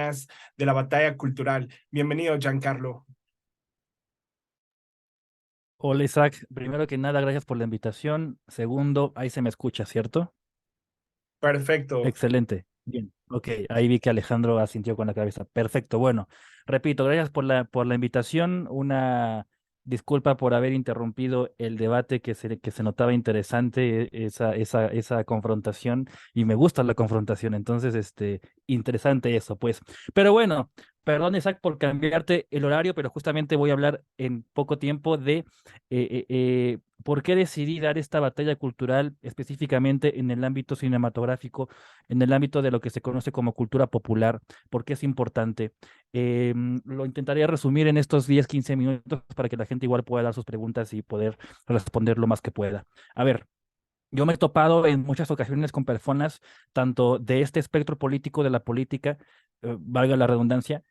más de la batalla cultural. Bienvenido, Giancarlo. Hola Isaac, primero que nada, gracias por la invitación. Segundo, ahí se me escucha, ¿cierto? Perfecto. Excelente. Bien. Ok, ahí vi que Alejandro asintió con la cabeza. Perfecto. Bueno, repito, gracias por la invitación. Una disculpa por haber interrumpido el debate que se notaba interesante, esa confrontación, y me gusta la confrontación. Entonces, interesante eso, pues. Pero bueno, perdón, Isaac, por cambiarte el horario, pero justamente voy a hablar en poco tiempo de por qué decidí dar esta batalla cultural específicamente en el ámbito cinematográfico, en el ámbito de lo que se conoce como cultura popular, porque es importante. Lo intentaré resumir en estos 10, 15 minutos para que la gente igual pueda dar sus preguntas y poder responder lo más que pueda. A ver. Yo me he topado en muchas ocasiones con personas, tanto de este espectro político de la política, valga la redundancia,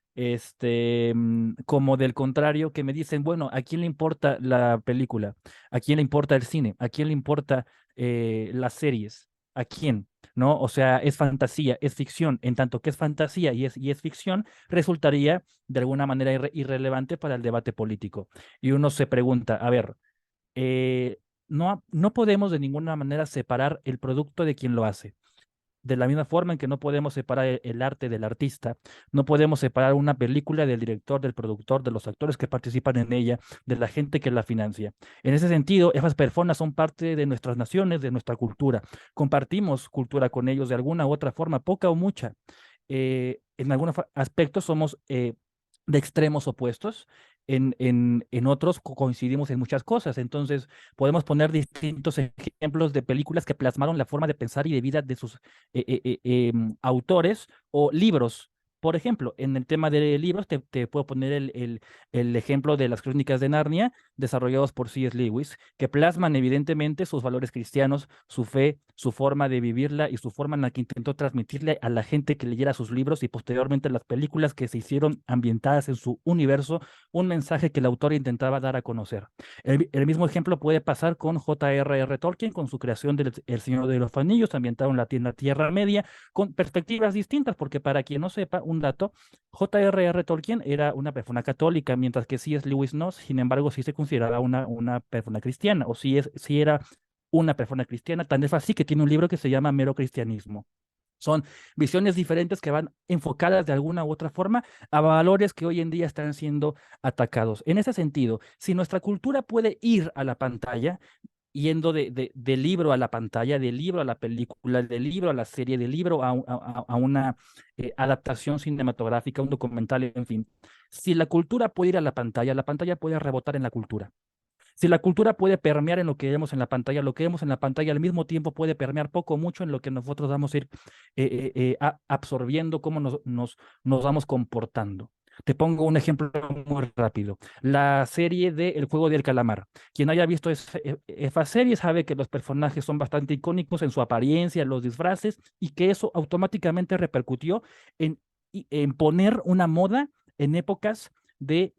como del contrario, que me dicen, bueno, ¿a quién le importa la película? ¿A quién le importa el cine? ¿A quién le importa las series? ¿A quién? ¿No? O sea, es fantasía, es ficción. En tanto que es fantasía y es ficción, resultaría de alguna manera irrelevante para el debate político. Y uno se pregunta, a ver, no podemos de ninguna manera separar el producto de quien lo hace. De la misma forma en que no podemos separar el arte del artista, no podemos separar una película del director, del productor, de los actores que participan en ella, de la gente que la financia. En ese sentido, esas personas son parte de nuestras naciones, de nuestra cultura. Compartimos cultura con ellos de alguna u otra forma, poca o mucha. En algunos aspectos somos de extremos opuestos, en otros coincidimos en muchas cosas. Entonces, podemos poner distintos ejemplos de películas que plasmaron la forma de pensar y de vida de sus autores o libros. Por ejemplo, en el tema de libros, te puedo poner el ejemplo de las Crónicas de Narnia, desarrollados por C.S. Lewis, que plasman evidentemente sus valores cristianos, su fe, su forma de vivirla y su forma en la que intentó transmitirle a la gente que leyera sus libros y posteriormente las películas que se hicieron ambientadas en su universo, un mensaje que el autor intentaba dar a conocer. El mismo ejemplo puede pasar con J.R.R. Tolkien, con su creación del El Señor de los Anillos, ambientado en la Tierra Media, con perspectivas distintas, porque para quien no sepa, un dato, J.R.R. Tolkien era una persona católica, mientras que C.S. Lewis no, sin embargo, sí se consideraba una persona cristiana, o sí era una persona cristiana, tan es así que tiene un libro que se llama Mero Cristianismo. Son visiones diferentes que van enfocadas de alguna u otra forma a valores que hoy en día están siendo atacados. En ese sentido, si nuestra cultura puede ir a la pantalla, yendo del libro a la pantalla, del libro a la película, del libro a la serie, del libro a una adaptación cinematográfica, un documental, en fin. Si la cultura puede ir a la pantalla puede rebotar en la cultura. Si la cultura puede permear en lo que vemos en la pantalla, lo que vemos en la pantalla al mismo tiempo puede permear poco o mucho en lo que nosotros vamos a ir absorbiendo, cómo nos vamos comportando. Te pongo un ejemplo muy rápido. La serie de El Juego del Calamar. Quien haya visto esa serie sabe que los personajes son bastante icónicos en su apariencia, los disfraces, y que eso automáticamente repercutió en, en poner una moda en épocas de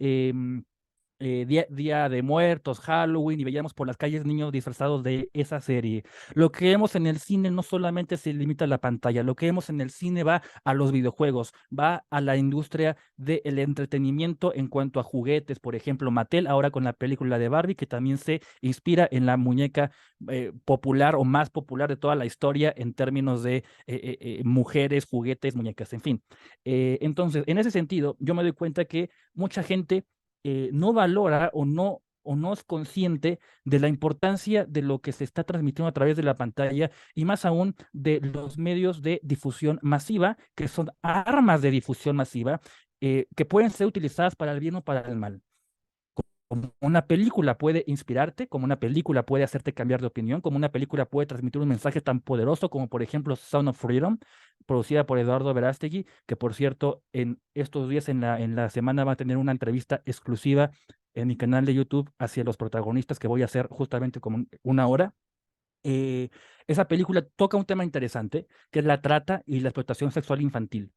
Día de Muertos, Halloween, y veíamos por las calles niños disfrazados de esa serie. Lo que vemos en el cine no solamente se limita a la pantalla, lo que vemos en el cine va a los videojuegos, va a la industria del entretenimiento en cuanto a juguetes. Por ejemplo, Mattel ahora con la película de Barbie, que también se inspira en la muñeca popular o más popular de toda la historia en términos de mujeres, juguetes, muñecas, en fin. Entonces, en ese sentido, yo me doy cuenta que mucha gente no valora o no es consciente de la importancia de lo que se está transmitiendo a través de la pantalla y más aún de los medios de difusión masiva, que son armas de difusión masiva que pueden ser utilizadas para el bien o para el mal. Como una película puede inspirarte, como una película puede hacerte cambiar de opinión, como una película puede transmitir un mensaje tan poderoso como por ejemplo Sound of Freedom, producida por Eduardo Verástegui, que por cierto en estos días en la semana va a tener una entrevista exclusiva en mi canal de YouTube hacia los protagonistas que voy a hacer justamente como una hora. Eh, Esa película toca un tema interesante, que es la trata y la explotación sexual infantil.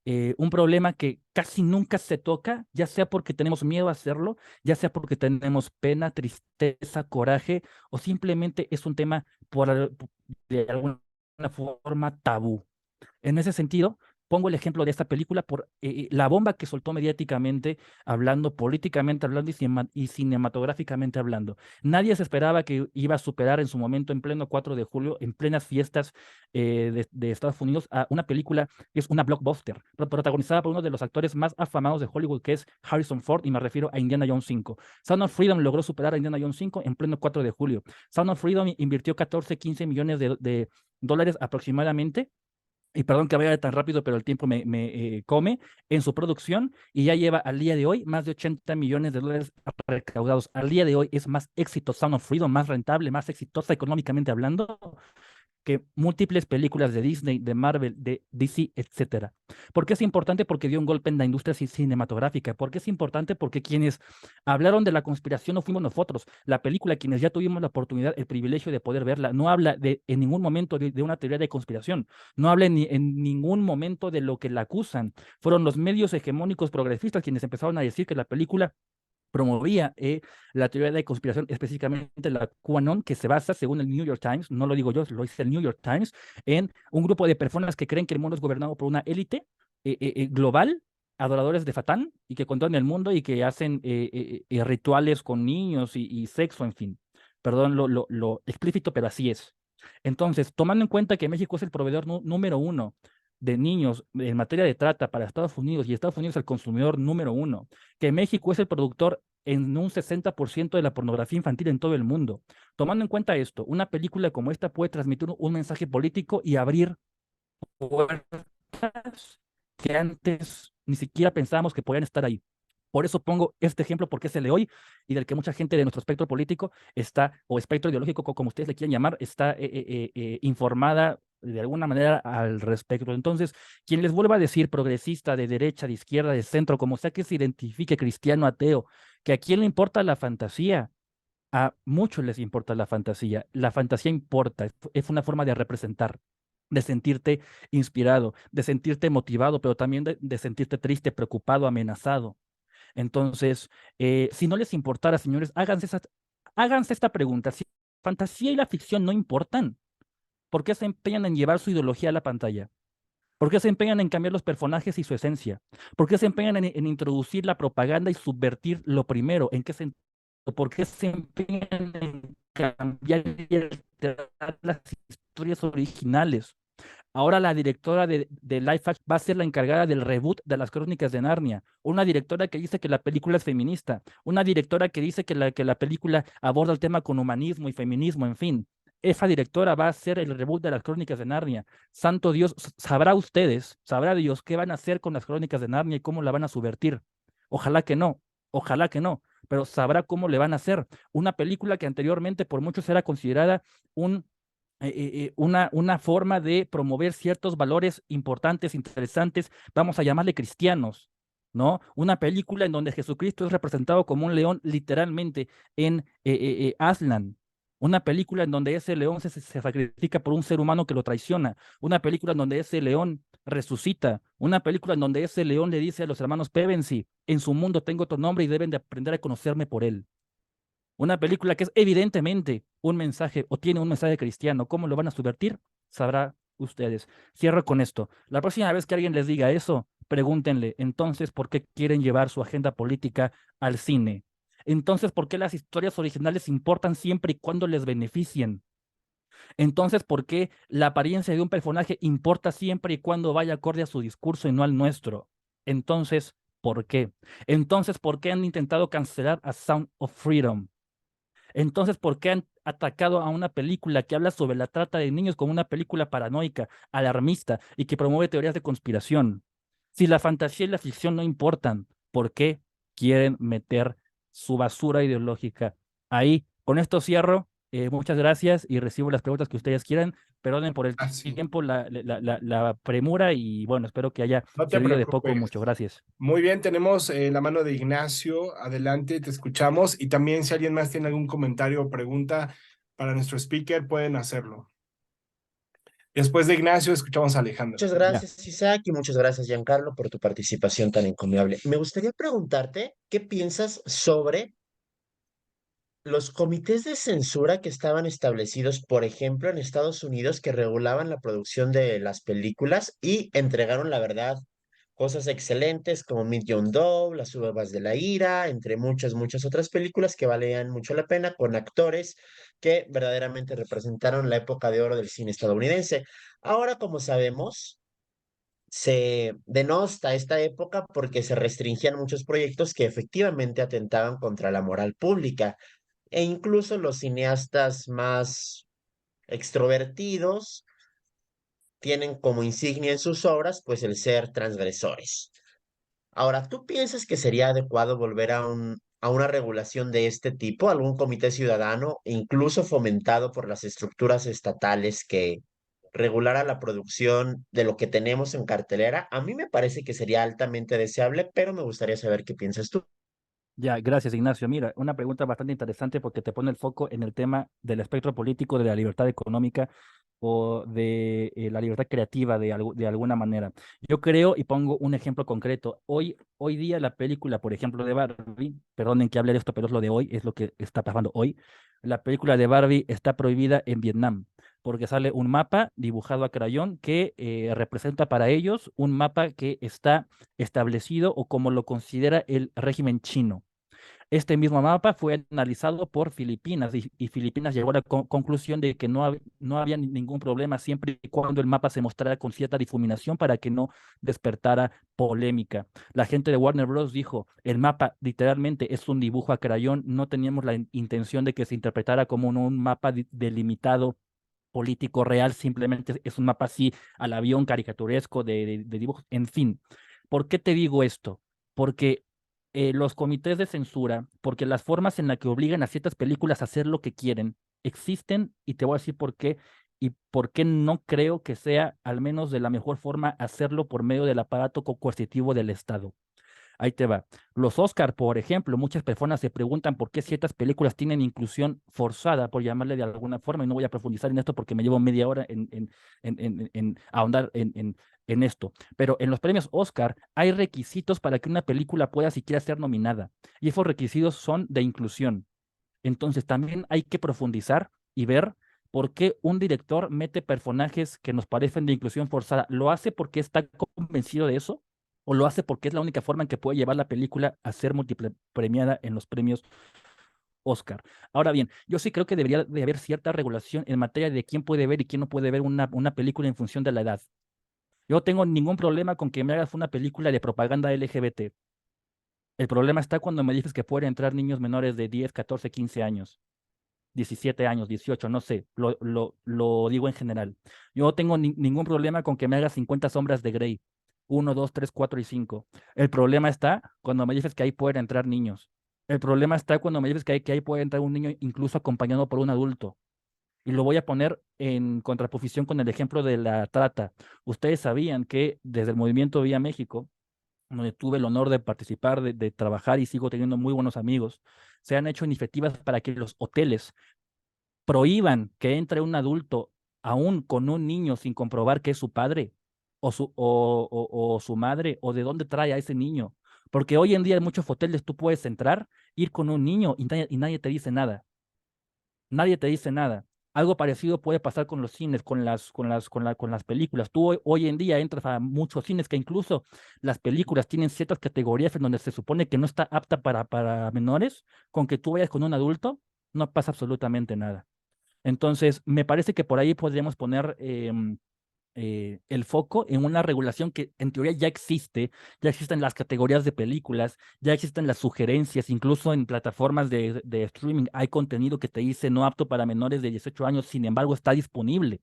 Un problema que casi nunca se toca, ya sea porque tenemos miedo a hacerlo, ya sea porque tenemos pena, tristeza, coraje, o simplemente es un tema de alguna forma tabú. En ese sentido, pongo el ejemplo de esta película por la bomba que soltó mediáticamente hablando, políticamente hablando y cinematográficamente hablando. Nadie se esperaba que iba a superar en su momento, en pleno 4 de julio, en plenas fiestas de Estados Unidos, a una película que es una blockbuster, protagonizada por uno de los actores más afamados de Hollywood, que es Harrison Ford, y me refiero a Indiana Jones 5. Sound of Freedom logró superar a Indiana Jones 5 en pleno 4 de julio. Sound of Freedom invirtió 14, 15 millones de dólares aproximadamente, y perdón que vaya tan rápido, pero el tiempo me come, en su producción, y ya lleva al día de hoy más de 80 millones de dólares recaudados. Al día de hoy es más éxito Sound of Freedom, más rentable, más exitosa económicamente hablando, que múltiples películas de Disney, de Marvel, de DC, etcétera. ¿Por qué es importante? Porque dio un golpe en la industria cinematográfica. ¿Por qué es importante? Porque quienes hablaron de la conspiración no fuimos nosotros. La película, quienes ya tuvimos la oportunidad, el privilegio de poder verla, no habla en ningún momento de una teoría de conspiración. No habla en ningún momento de lo que la acusan. Fueron los medios hegemónicos progresistas quienes empezaron a decir que la película promovía la teoría de conspiración, específicamente la QAnon, que se basa, según el New York Times, no lo digo yo, lo dice el New York Times, en un grupo de personas que creen que el mundo es gobernado por una élite global, adoradores de Satán, y que controlan el mundo y que hacen rituales con niños y sexo, en fin. Perdón lo explícito, pero así es. Entonces, tomando en cuenta que México es el proveedor número uno de niños en materia de trata para Estados Unidos, y Estados Unidos es el consumidor número uno, que México es el productor en un 60% de la pornografía infantil en todo el mundo. Tomando en cuenta esto, una película como esta puede transmitir un mensaje político y abrir puertas que antes ni siquiera pensábamos que podían estar ahí. Por eso pongo este ejemplo, porque es el de hoy y del que mucha gente de nuestro espectro político está, o espectro ideológico, como ustedes le quieran llamar, está informada de alguna manera al respecto. Entonces, quien les vuelva a decir progresista, de derecha, de izquierda, de centro, como sea que se identifique, cristiano, ateo, que a quién le importa la fantasía, a muchos les importa la fantasía. La fantasía importa, es una forma de representar, de sentirte inspirado, de sentirte motivado, pero también de sentirte triste, preocupado, amenazado. Entonces, si no les importara, señores, háganse esta pregunta. Si la fantasía y la ficción no importan, ¿por qué se empeñan en llevar su ideología a la pantalla? ¿Por qué se empeñan en cambiar los personajes y su esencia? ¿Por qué se empeñan en introducir la propaganda y subvertir lo primero? ¿En qué sentido? ¿Por qué se empeñan en cambiar y alterar las historias originales? Ahora la directora de Life Act va a ser la encargada del reboot de las Crónicas de Narnia. Una directora que dice que la película es feminista. Una directora que dice que la película aborda el tema con humanismo y feminismo, en fin. Esa directora va a hacer el reboot de las Crónicas de Narnia. Santo Dios, sabrá Dios qué van a hacer con las Crónicas de Narnia y cómo la van a subvertir. Ojalá que no, pero sabrá cómo le van a hacer. Una película que anteriormente por muchos era considerada un una forma de promover ciertos valores importantes, interesantes, vamos a llamarle cristianos, ¿no? Una película en donde Jesucristo es representado como un león literalmente en Aslan. Una película en donde ese león se sacrifica por un ser humano que lo traiciona. Una película en donde ese león resucita. Una película en donde ese león le dice a los hermanos Pevensey, en su mundo tengo otro nombre y deben de aprender a conocerme por él. Una película que es evidentemente un mensaje o tiene un mensaje cristiano. ¿Cómo lo van a subvertir? Sabrá ustedes. Cierro con esto. La próxima vez que alguien les diga eso, pregúntenle, entonces, ¿por qué quieren llevar su agenda política al cine? Entonces, ¿por qué las historias originales importan siempre y cuando les beneficien? Entonces, ¿por qué la apariencia de un personaje importa siempre y cuando vaya acorde a su discurso y no al nuestro? Entonces, ¿por qué? Entonces, ¿por qué han intentado cancelar a Sound of Freedom? Entonces, ¿por qué han atacado a una película que habla sobre la trata de niños como una película paranoica, alarmista y que promueve teorías de conspiración? Si la fantasía y la ficción no importan, ¿por qué quieren meter su basura ideológica ahí? Con esto cierro. Muchas gracias y recibo las preguntas que ustedes quieran. Perdonen por el Así, tiempo, la premura y bueno, espero que haya no te servido de poco o preocupes. mucho. Gracias. Muy bien, tenemos la mano de Ignacio. Adelante, te escuchamos. Y también si alguien más tiene algún comentario o pregunta para nuestro speaker, pueden hacerlo. Después de Ignacio, escuchamos a Alejandra. Muchas Ya. gracias, Isaac, y muchas gracias, Giancarlo, por tu participación tan encomiable. Me gustaría preguntarte qué piensas sobre los comités de censura que estaban establecidos, por ejemplo, en Estados Unidos, que regulaban la producción de las películas y entregaron, la verdad, cosas excelentes como Meet John Doe, Las Uvas de la Ira, entre muchas, muchas otras películas que valían mucho la pena, con actores que verdaderamente representaron la época de oro del cine estadounidense. Ahora, como sabemos, se denosta esta época porque se restringían muchos proyectos que efectivamente atentaban contra la moral pública e incluso los cineastas más extrovertidos tienen como insignia en sus obras pues el ser transgresores. Ahora, ¿tú piensas que sería adecuado volver a una regulación de este tipo, algún comité ciudadano, incluso fomentado por las estructuras estatales que regulara la producción de lo que tenemos en cartelera? A mí me parece que sería altamente deseable, pero me gustaría saber qué piensas tú. Ya, gracias, Ignacio. Mira, una pregunta bastante interesante porque te pone el foco en el tema del espectro político, de la libertad económica o de la libertad creativa de alguna manera. Yo creo, y pongo un ejemplo concreto, hoy día la película, por ejemplo, de Barbie, perdonen que hable de esto, pero es lo de hoy, es lo que está pasando hoy. La película de Barbie está prohibida en Vietnam porque sale un mapa dibujado a crayón que representa para ellos un mapa que está establecido o como lo considera el régimen chino. Este mismo mapa fue analizado por Filipinas y Filipinas llegó a la conclusión de que no había ningún problema siempre y cuando el mapa se mostrara con cierta difuminación para que no despertara polémica. La gente de Warner Bros. Dijo, el mapa literalmente es un dibujo a crayón, no teníamos la intención de que se interpretara como un mapa delimitado político real, simplemente es un mapa así al avión caricaturesco de dibujos, en fin. ¿Por qué te digo esto? Porque los comités de censura, porque las formas en las que obligan a ciertas películas a hacer lo que quieren, existen y te voy a decir por qué y por qué no creo que sea al menos de la mejor forma hacerlo por medio del aparato coercitivo del Estado. Ahí te va. Los Oscar, por ejemplo, muchas personas se preguntan por qué ciertas películas tienen inclusión forzada, por llamarle de alguna forma, y no voy a profundizar en esto porque me llevo media hora en ahondar en esto. Pero en los premios Oscar hay requisitos para que una película pueda siquiera ser nominada, y esos requisitos son de inclusión. Entonces también hay que profundizar y ver por qué un director mete personajes que nos parecen de inclusión forzada. ¿Lo hace porque está convencido de eso? ¿O lo hace porque es la única forma en que puede llevar la película a ser múltiple premiada en los premios Oscar? Ahora bien, yo sí creo que debería de haber cierta regulación en materia de quién puede ver y quién no puede ver una película en función de la edad. Yo no tengo ningún problema con que me hagas una película de propaganda LGBT. El problema está cuando me dices que pueden entrar niños menores de 10, 14, 15 años. 17 años, 18, no sé, lo digo en general. Yo no tengo ningún problema con que me hagas 50 sombras de Grey, 1, 2, 3, 4 y 5. El problema está cuando me dices que ahí pueden entrar niños. El problema está cuando me dices que ahí puede entrar un niño incluso acompañado por un adulto. Y lo voy a poner en contraposición con el ejemplo de la trata. Ustedes sabían que desde el movimiento Vía México, donde tuve el honor de participar, de trabajar y sigo teniendo muy buenos amigos, se han hecho iniciativas para que los hoteles prohíban que entre un adulto aún con un niño sin comprobar que es su padre o su madre o de dónde trae a ese niño. Porque hoy en día en muchos hoteles tú puedes entrar, ir con un niño y nadie te dice nada. Nadie te dice nada. Algo parecido puede pasar con los cines, con las películas. Tú hoy en día entras a muchos cines que incluso las películas tienen ciertas categorías en donde se supone que no está apta para menores. Con que tú vayas con un adulto, no pasa absolutamente nada. Entonces, me parece que por ahí podríamos poner el foco en una regulación que en teoría ya existen las categorías de películas, ya existen las sugerencias, incluso en plataformas de streaming hay contenido que te dice no apto para menores de 18 años, sin embargo está disponible.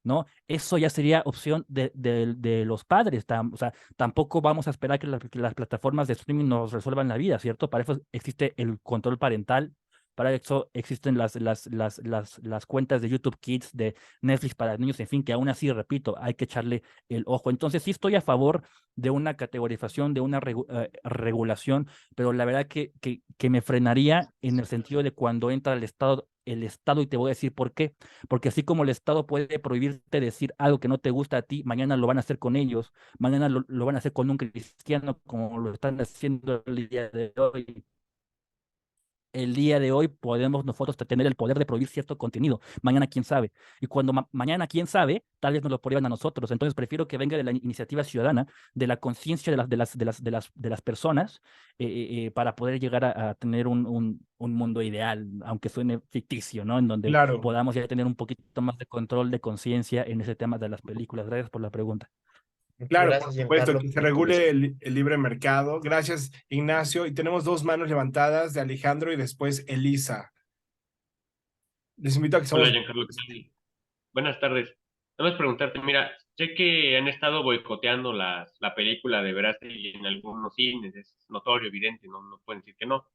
¿No? Eso ya sería opción de los padres. O sea, tampoco vamos a esperar que las plataformas de streaming nos resuelvan la vida, ¿cierto? Para eso existe el control parental, para eso existen las cuentas de YouTube Kids, de Netflix para niños, en fin, que aún así, repito, hay que echarle el ojo. Entonces, sí estoy a favor de una categorización, de una regulación, pero la verdad que me frenaría en el sentido de cuando entra el Estado, y te voy a decir por qué. Porque así como el Estado puede prohibirte decir algo que no te gusta a ti, mañana lo van a hacer con ellos, mañana lo van a hacer con un cristiano como lo están haciendo el día de hoy. el día de hoy podemos nosotros tener el poder de prohibir cierto contenido. Mañana, quién sabe. Y cuando mañana, quién sabe, tal vez nos lo prohíban a nosotros. Entonces, prefiero que venga de la iniciativa ciudadana, de la conciencia de las personas, para poder llegar a tener un mundo ideal, aunque suene ficticio, ¿no? En donde Claro. podamos ya tener un poquito más de control de conciencia en ese tema de las películas. Gracias por la pregunta. Muchas Claro, por gracias, supuesto, Giancarlo, que se por tu regule el libre mercado. Gracias, Ignacio. Y tenemos dos manos levantadas de Alejandro y después Elisa. Les invito a que Hola, somos... Giancarlo, ¿qué tal? Buenas tardes. Nada más preguntarte, mira, sé que han estado boicoteando la película de Verástegui en algunos cines, es notorio, evidente, no pueden decir que no.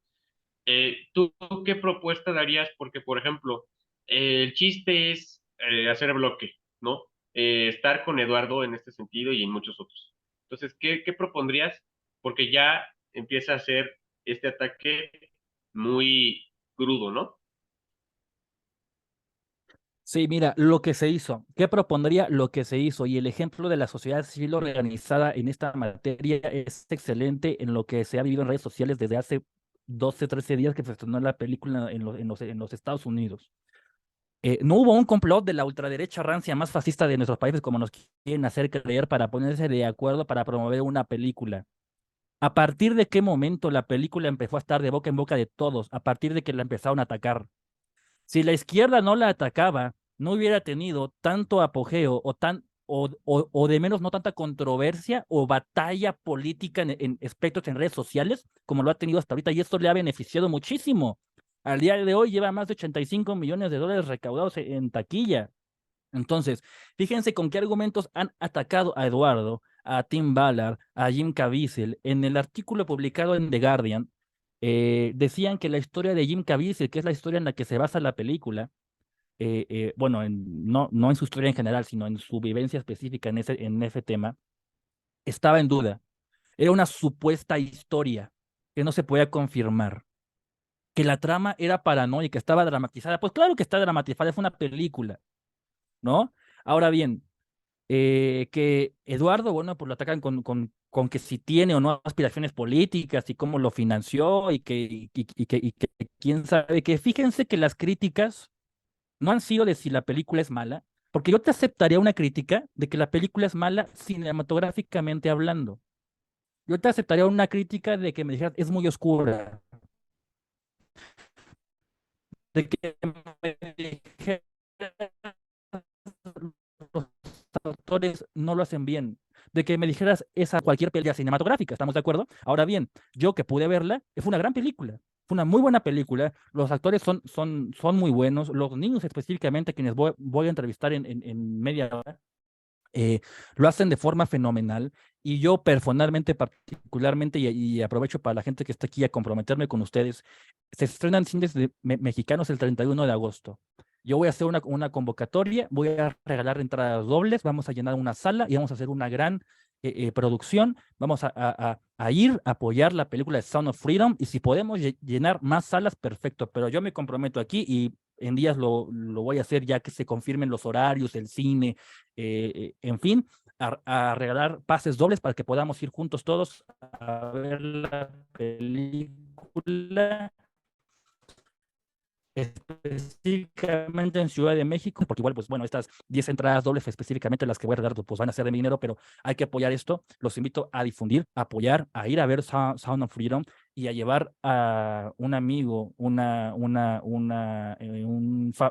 ¿Tú qué propuesta darías? Porque, por ejemplo, el chiste es hacer bloque, ¿no? Estar con Eduardo en este sentido y en muchos otros. Entonces, ¿qué propondrías? Porque ya empieza a ser este ataque muy crudo, ¿no? Sí, mira, lo que se hizo. ¿Qué propondría? Lo que se hizo. Y el ejemplo de la sociedad civil organizada en esta materia es excelente en lo que se ha vivido en redes sociales desde hace 12, 13 días que se estrenó la película en los Estados Unidos. No hubo un complot de la ultraderecha rancia más fascista de nuestros países como nos quieren hacer creer para ponerse de acuerdo para promover una película. ¿A partir de qué momento la película empezó a estar de boca en boca de todos? A partir de que la empezaron a atacar. Si la izquierda no la atacaba, no hubiera tenido tanto apogeo o de menos no tanta controversia o batalla política en aspectos en redes sociales como lo ha tenido hasta ahorita, y esto le ha beneficiado muchísimo. Al día de hoy lleva más de 85 millones de dólares recaudados en taquilla. Entonces, fíjense con qué argumentos han atacado a Eduardo, a Tim Ballard, a Jim Caviezel. En el artículo publicado en The Guardian, decían que la historia de Jim Caviezel, que es la historia en la que se basa la película, bueno, no en su historia en general, sino en su vivencia específica en ese tema, estaba en duda. Era una supuesta historia que no se podía confirmar. Que la trama era paranoica, estaba dramatizada. Pues claro que está dramatizada, es una película, ¿no? Ahora bien, que Eduardo, bueno, pues lo atacan con que si tiene o no aspiraciones políticas y cómo lo financió y que quién sabe, que fíjense que las críticas no han sido de si la película es mala, porque yo te aceptaría una crítica de que la película es mala cinematográficamente hablando. Yo te aceptaría una crítica de que me dijeras es muy oscura, de que me dijeras los autores no lo hacen bien, de que me dijeras esa cualquier película cinematográfica, ¿estamos de acuerdo? Ahora bien, yo que pude verla, fue una gran película, fue una muy buena película, los actores son muy buenos, los niños específicamente, quienes voy a entrevistar en media hora, eh, lo hacen de forma fenomenal, y yo personalmente, particularmente, y aprovecho para la gente que está aquí a comprometerme con ustedes, se estrenan cines mexicanos el 31 de agosto. Yo voy a hacer una convocatoria, voy a regalar entradas dobles, vamos a llenar una sala y vamos a hacer una gran producción. Vamos a ir a apoyar la película de Sound of Freedom, y si podemos llenar más salas, perfecto, pero yo me comprometo aquí y en días lo voy a hacer ya que se confirmen los horarios, el cine, en fin, a regalar pases dobles para que podamos ir juntos todos a ver la película, específicamente en Ciudad de México, porque igual, pues bueno, estas 10 entradas dobles específicamente las que voy a regalar, pues van a ser de mi dinero, pero hay que apoyar esto. Los invito a difundir, a apoyar, a ir a ver Sound of Freedom y a llevar a un amigo, un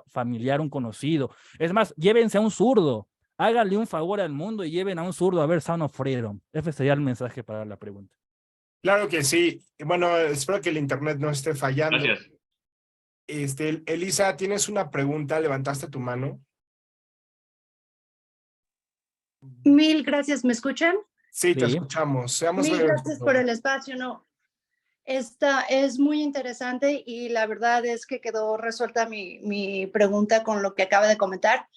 familiar, un conocido. Es más, llévense a un zurdo. Háganle un favor al mundo y lleven a un zurdo a ver Sound of Freedom. Ese sería el mensaje para la pregunta. Claro que sí. Bueno, espero que el internet no esté fallando. Gracias. Elisa, ¿tienes una pregunta? ¿Levantaste tu mano? Mil gracias, ¿me escuchan? Sí, te Sí. escuchamos. Seamos Mil breves, gracias por por favor. el espacio, no. Esta es muy interesante y la verdad es que quedó resuelta mi pregunta con lo que acaba de comentar.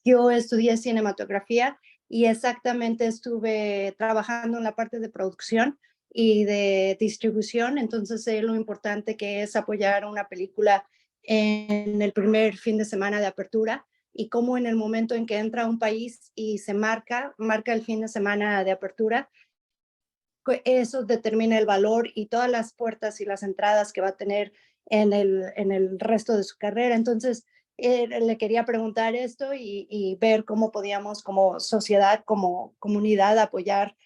Yo estudié cinematografía y exactamente estuve trabajando en la parte de producción y de distribución, entonces sé lo importante que es apoyar una película en el primer fin de semana de apertura y cómo en el momento en que entra a un país y se marca el fin de semana de apertura, eso determina el valor y todas las puertas y las entradas que va a tener en el resto de su carrera. Entonces, le quería preguntar esto y ver cómo podíamos como sociedad, como comunidad, apoyar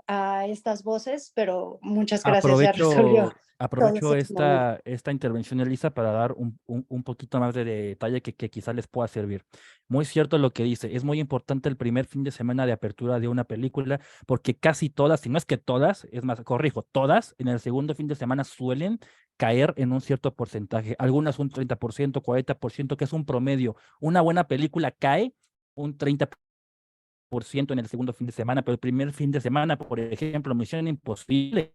a estas voces, pero muchas gracias, ya resolvió todo Aprovecho ese momento. esta intervención, Elisa, para dar un poquito más de detalle que quizá les pueda servir. Muy cierto lo que dice, es muy importante el primer fin de semana de apertura de una película, porque casi todas, si no es que todas, es más, corrijo, todas en el segundo fin de semana suelen caer en un cierto porcentaje, algunas un 30%, 40%, que es un promedio. Una buena película cae un 30% en el segundo fin de semana, pero el primer fin de semana, por ejemplo, Misión Imposible,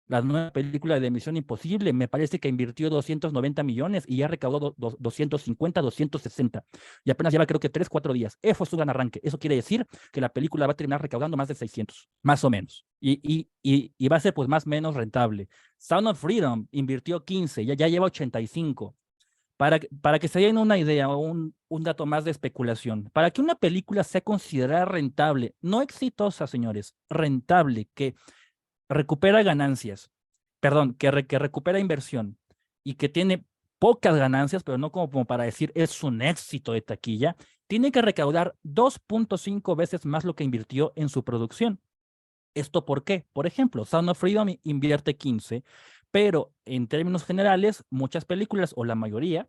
la nueva película de Misión Imposible, me parece que invirtió 290 millones y ya recaudó 250, 260. Y apenas lleva creo que 3, 4 días. Eso fue su gran arranque. Eso quiere decir que la película va a terminar recaudando más de 600, más o menos. Y va a ser pues más o menos rentable. Sound of Freedom invirtió 15, ya lleva 85. Para que se den una idea o un dato más de especulación, para que una película sea considerada rentable, no exitosa, señores, rentable, que recupera ganancias, perdón, que recupera inversión y que tiene pocas ganancias, pero no como para decir es un éxito de taquilla, tiene que recaudar 2.5 veces más lo que invirtió en su producción. ¿Esto por qué? Por ejemplo, Sound of Freedom invierte 15, pero en términos generales, muchas películas o la mayoría,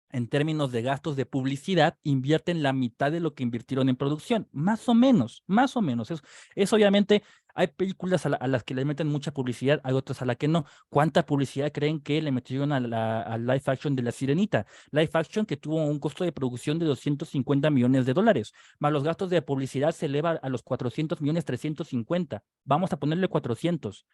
en términos de gastos de publicidad, invierten la mitad de lo que invirtieron en producción, más o menos, más o menos. Es obviamente, hay películas a las que le meten mucha publicidad, hay otras a las que no. ¿Cuánta publicidad creen que le metieron al live action de La Sirenita? Live action que tuvo un costo de producción de 250 millones de dólares, más los gastos de publicidad se eleva a los 400 millones, 350. Vamos a ponerle 400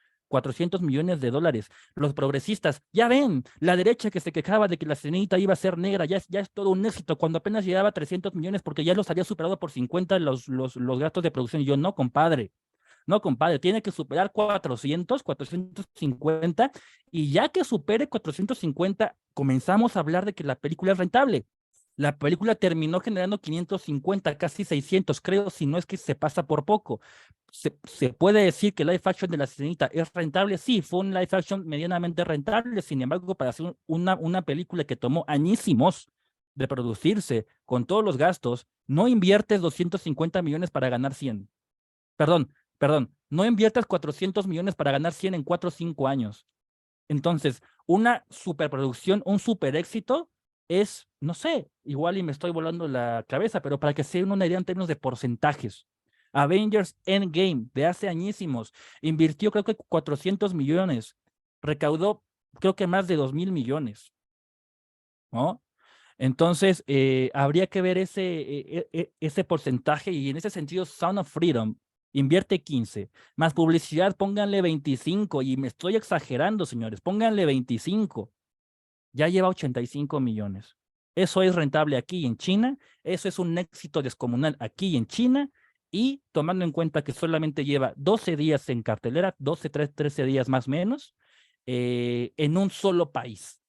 millones de dólares. Los progresistas, ya ven, la derecha que se quejaba de que La Sirenita iba a ser negra, ya es todo un éxito, cuando apenas llegaba a 300 millones porque ya los había superado por 50 los gastos de producción. Y yo, no, compadre, tiene que superar 450, y ya que supere 450, comenzamos a hablar de que la película es rentable. La película terminó generando 550, casi 600, creo, si no es que se pasa por poco. ¿Se puede decir que el live action de La Sirenita es rentable? Sí, fue un live action medianamente rentable. Sin embargo, para hacer una película que tomó añísimos de producirse, con todos los gastos, no inviertes 250 millones para ganar 100. Perdón, no inviertas 400 millones para ganar 100 en 4 o 5 años. Entonces, una superproducción, un super éxito es, no sé, igual y me estoy volando la cabeza, pero para que se den una idea en términos de porcentajes. Avengers Endgame, de hace añísimos, invirtió creo que 400 millones, recaudó creo que más de 2,000 millones, ¿no? Entonces, habría que ver ese porcentaje, y en ese sentido, Sound of Freedom invierte 15, más publicidad, pónganle 25, y me estoy exagerando, señores, pónganle 25, ya lleva 85 millones. Eso es rentable aquí en China, eso es un éxito descomunal aquí en China, y tomando en cuenta que solamente lleva 12 días en cartelera, 13 días más o menos, en un solo país.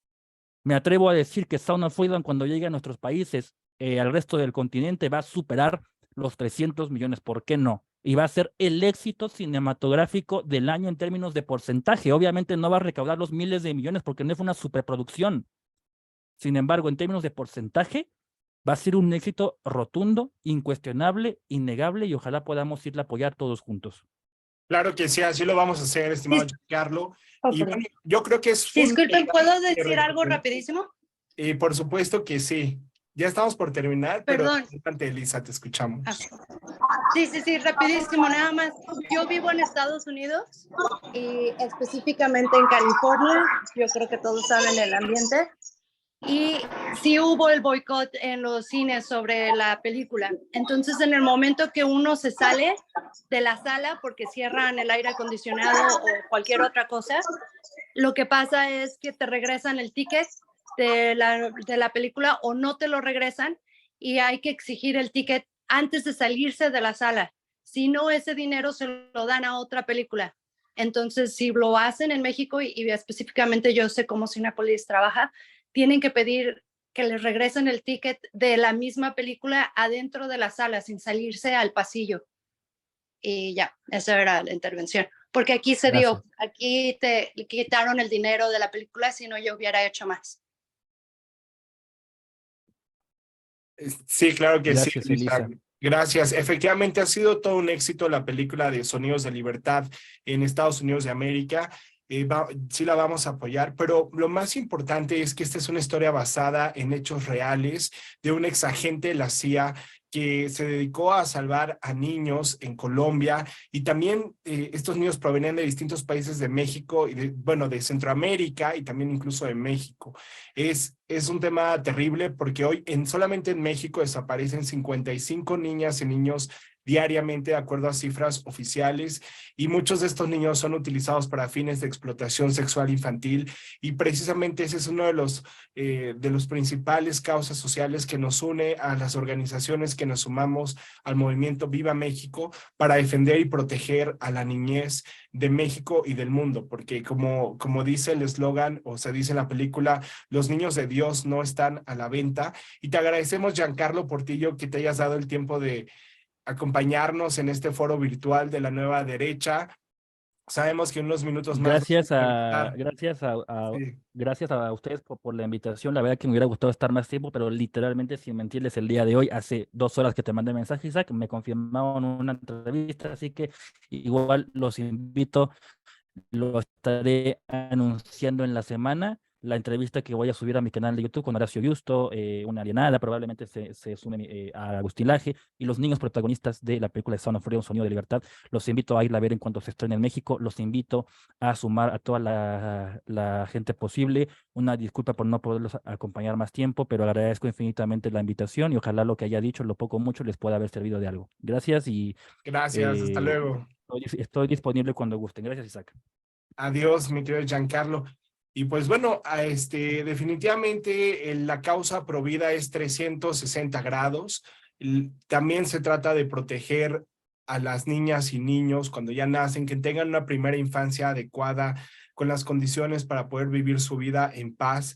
Me atrevo a decir que Sound of Freedom, cuando llegue a nuestros países, al resto del continente, va a superar los 300 millones. ¿Por qué no? Y va a ser el éxito cinematográfico del año en términos de porcentaje. Obviamente no va a recaudar los miles de millones porque no fue una superproducción. Sin embargo, en términos de porcentaje, va a ser un éxito rotundo, incuestionable, innegable, y ojalá podamos irla a apoyar todos juntos. Claro que sí, así lo vamos a hacer, estimado Giancarlo. Y bueno, yo creo que es Disculpen, ¿puedo fundamental que decir algo recordemos. rapidísimo? Por supuesto que sí. Ya estamos por terminar, pero Perdón. adelante, Elisa, te escuchamos. Sí, rapidísimo, nada más. Yo vivo en Estados Unidos y específicamente en California. Yo creo que todos saben el ambiente. Y sí hubo el boicot en los cines sobre la película. Entonces, en el momento que uno se sale de la sala porque cierran el aire acondicionado o cualquier otra cosa, lo que pasa es que te regresan el ticket de la película o no te lo regresan, y hay que exigir el ticket antes de salirse de la sala. Si no, ese dinero se lo dan a otra película. Entonces, si lo hacen en México, y específicamente yo sé cómo Cinépolis trabaja, tienen que pedir que les regresen el ticket de la misma película adentro de la sala, sin salirse al pasillo. Y ya, esa era la intervención. porque aquí se Gracias. dio, aquí te quitaron el dinero de la película, si no yo hubiera hecho más. Sí, claro que sí, Gracias, Elisa. Elisa. Gracias. Efectivamente, ha sido todo un éxito la película de Sonidos de Libertad en Estados Unidos de América. Sí la vamos a apoyar, pero lo más importante es que esta es una historia basada en hechos reales de un ex agente de la CIA que se dedicó a salvar a niños en Colombia, y también estos niños provenían de distintos países de México y de Centroamérica, y también incluso de México. Es un tema terrible porque hoy solamente en México desaparecen 55 niñas y niños diariamente, de acuerdo a cifras oficiales, y muchos de estos niños son utilizados para fines de explotación sexual infantil, y precisamente ese es uno de los principales causas sociales que nos une a las organizaciones que nos sumamos al movimiento Viva México para defender y proteger a la niñez de México y del mundo, porque como dice el eslogan, o se dice en la película, los niños de Dios no están a la venta. Y te agradecemos, Giancarlo Portillo, que te hayas dado el tiempo de acompañarnos en este foro virtual de la Nueva Derecha. Sabemos que en unos minutos más Gracias vamos a, empezar. gracias a, Sí. gracias a ustedes por la invitación. La verdad que me hubiera gustado estar más tiempo, pero literalmente, sin mentirles, el día de hoy, hace 2 horas que te mandé mensaje, Isaac, me confirmaron una entrevista, así que igual los invito, lo estaré anunciando en la semana. La entrevista que voy a subir a mi canal de YouTube con Horacio Justo, una alienada, probablemente se sume a Agustín Laje, y los niños protagonistas de la película de Sound of Freedom, Sonido de Libertad. Los invito a irla a ver en cuanto se estrene en México. Los invito a sumar a toda la gente posible. Una disculpa por no poderlos acompañar más tiempo, pero agradezco infinitamente la invitación y ojalá lo que haya dicho, lo poco o mucho, les pueda haber servido de algo. Gracias y Gracias, hasta luego. estoy disponible cuando gusten. Gracias, Isaac. Adiós, mi querido Giancarlo. Y pues bueno, definitivamente la causa provida es 360 grados. También se trata de proteger a las niñas y niños cuando ya nacen, que tengan una primera infancia adecuada, con las condiciones para poder vivir su vida en paz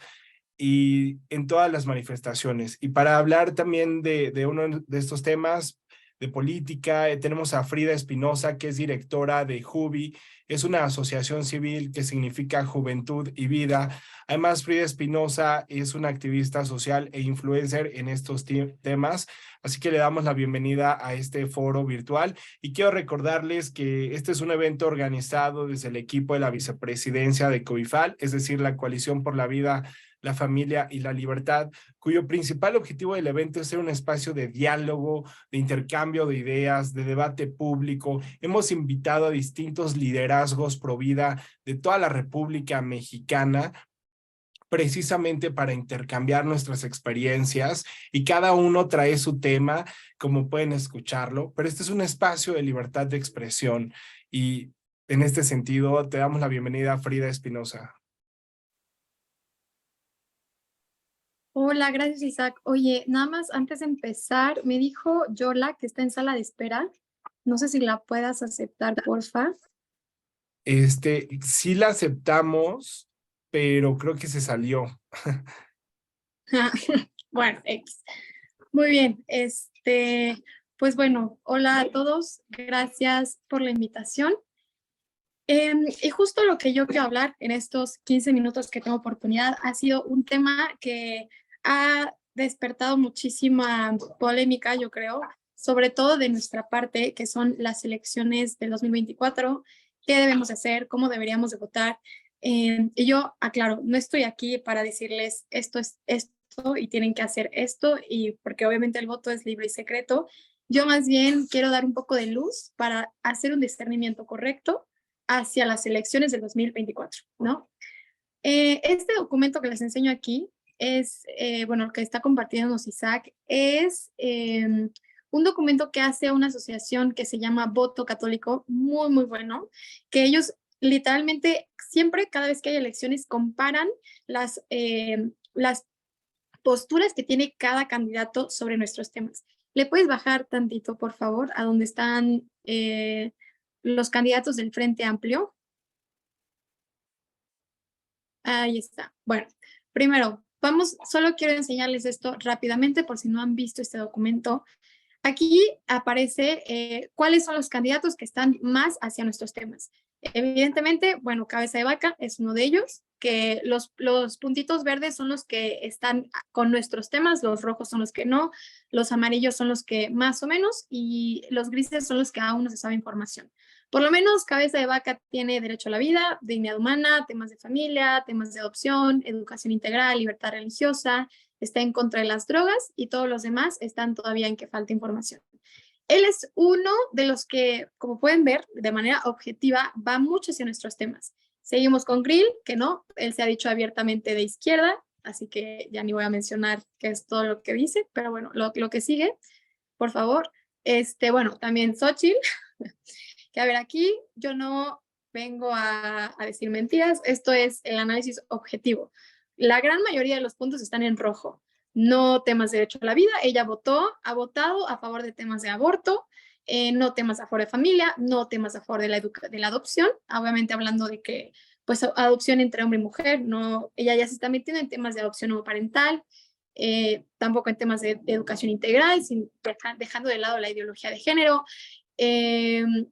y en todas las manifestaciones. Y para hablar también de uno de estos temas de política, tenemos a Frida Espinosa, que es directora de JUVI. Es una asociación civil que significa Juventud y Vida. Además, Frida Espinosa es una activista social e influencer en estos temas, así que le damos la bienvenida a este foro virtual. Y quiero recordarles que este es un evento organizado desde el equipo de la vicepresidencia de COIFAL, es decir, la Coalición por la Vida, la Familia y la Libertad, cuyo principal objetivo del evento es ser un espacio de diálogo, de intercambio de ideas, de debate público. Hemos invitado a distintos liderazgos pro vida de toda la República Mexicana, precisamente para intercambiar nuestras experiencias, y cada uno trae su tema, como pueden escucharlo, pero este es un espacio de libertad de expresión, y en este sentido te damos la bienvenida a Frida Espinosa. Hola, gracias Isaac. Oye, nada más antes de empezar, me dijo Yola que está en sala de espera. No sé si la puedas aceptar, porfa. Sí la aceptamos, pero creo que se salió. Bueno, muy bien. Pues bueno, hola a todos. Gracias por la invitación. Y justo lo que yo quiero hablar en estos 15 minutos que tengo oportunidad ha sido un tema que ha despertado muchísima polémica, yo creo, sobre todo de nuestra parte, que son las elecciones del 2024, qué debemos hacer, cómo deberíamos de votar. Y yo, aclaro, no estoy aquí para decirles esto es esto y tienen que hacer esto, y porque obviamente el voto es libre y secreto. Yo más bien quiero dar un poco de luz para hacer un discernimiento correcto hacia las elecciones del 2024, ¿no? Este documento que les enseño aquí es, bueno, el que está compartiéndonos Isaac, es un documento que hace una asociación que se llama Voto Católico, muy, muy bueno, que ellos literalmente siempre, cada vez que hay elecciones, comparan las posturas que tiene cada candidato sobre nuestros temas. ¿Le puedes bajar tantito, por favor, a donde están los candidatos del Frente Amplio? Ahí está. Bueno, primero, solo quiero enseñarles esto rápidamente por si no han visto este documento. Aquí aparece cuáles son los candidatos que están más hacia nuestros temas. Evidentemente, bueno, cabeza de vaca es uno de ellos, que los puntitos verdes son los que están con nuestros temas, los rojos son los que no, los amarillos son los que más o menos y los grises son los que aún no se sabe información. Por lo menos cabeza de vaca tiene derecho a la vida, dignidad humana, temas de familia, temas de adopción, educación integral, libertad religiosa, está en contra de las drogas y todos los demás están todavía en que falta información. Él es uno de los que, como pueden ver, de manera objetiva, va mucho hacia nuestros temas. Seguimos con Grill, que no, él se ha dicho abiertamente de izquierda, así que ya ni voy a mencionar qué es todo lo que dice, pero bueno, lo que sigue, por favor. Bueno, también Xochitl, que a ver, aquí yo no vengo a decir mentiras, esto es el análisis objetivo. La gran mayoría de los puntos están en rojo. No temas de derecho a la vida, ella ha votado a favor de temas de aborto, no temas a favor de familia, no temas a favor de la adopción, obviamente hablando de que pues adopción entre hombre y mujer, no, ella ya se está metiendo en temas de adopción homoparental, tampoco en temas de educación integral, dejando de lado la ideología de género,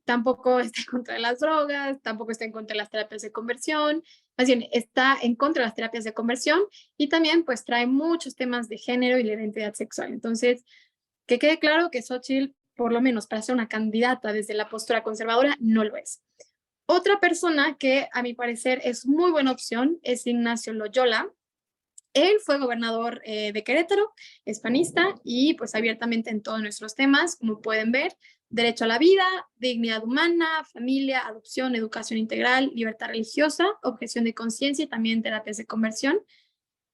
tampoco está en contra de las drogas, tampoco está en contra de las terapias de conversión, más bien está en contra de las terapias de conversión y también pues trae muchos temas de género y la identidad sexual. Entonces, que quede claro que Xochitl, por lo menos para ser una candidata desde la postura conservadora, no lo es. Otra persona que a mi parecer es muy buena opción es Ignacio Loyola. Él fue gobernador de Querétaro, es panista y pues abiertamente en todos nuestros temas, como pueden ver, derecho a la vida, dignidad humana, familia, adopción, educación integral, libertad religiosa, objeción de conciencia y también terapias de conversión.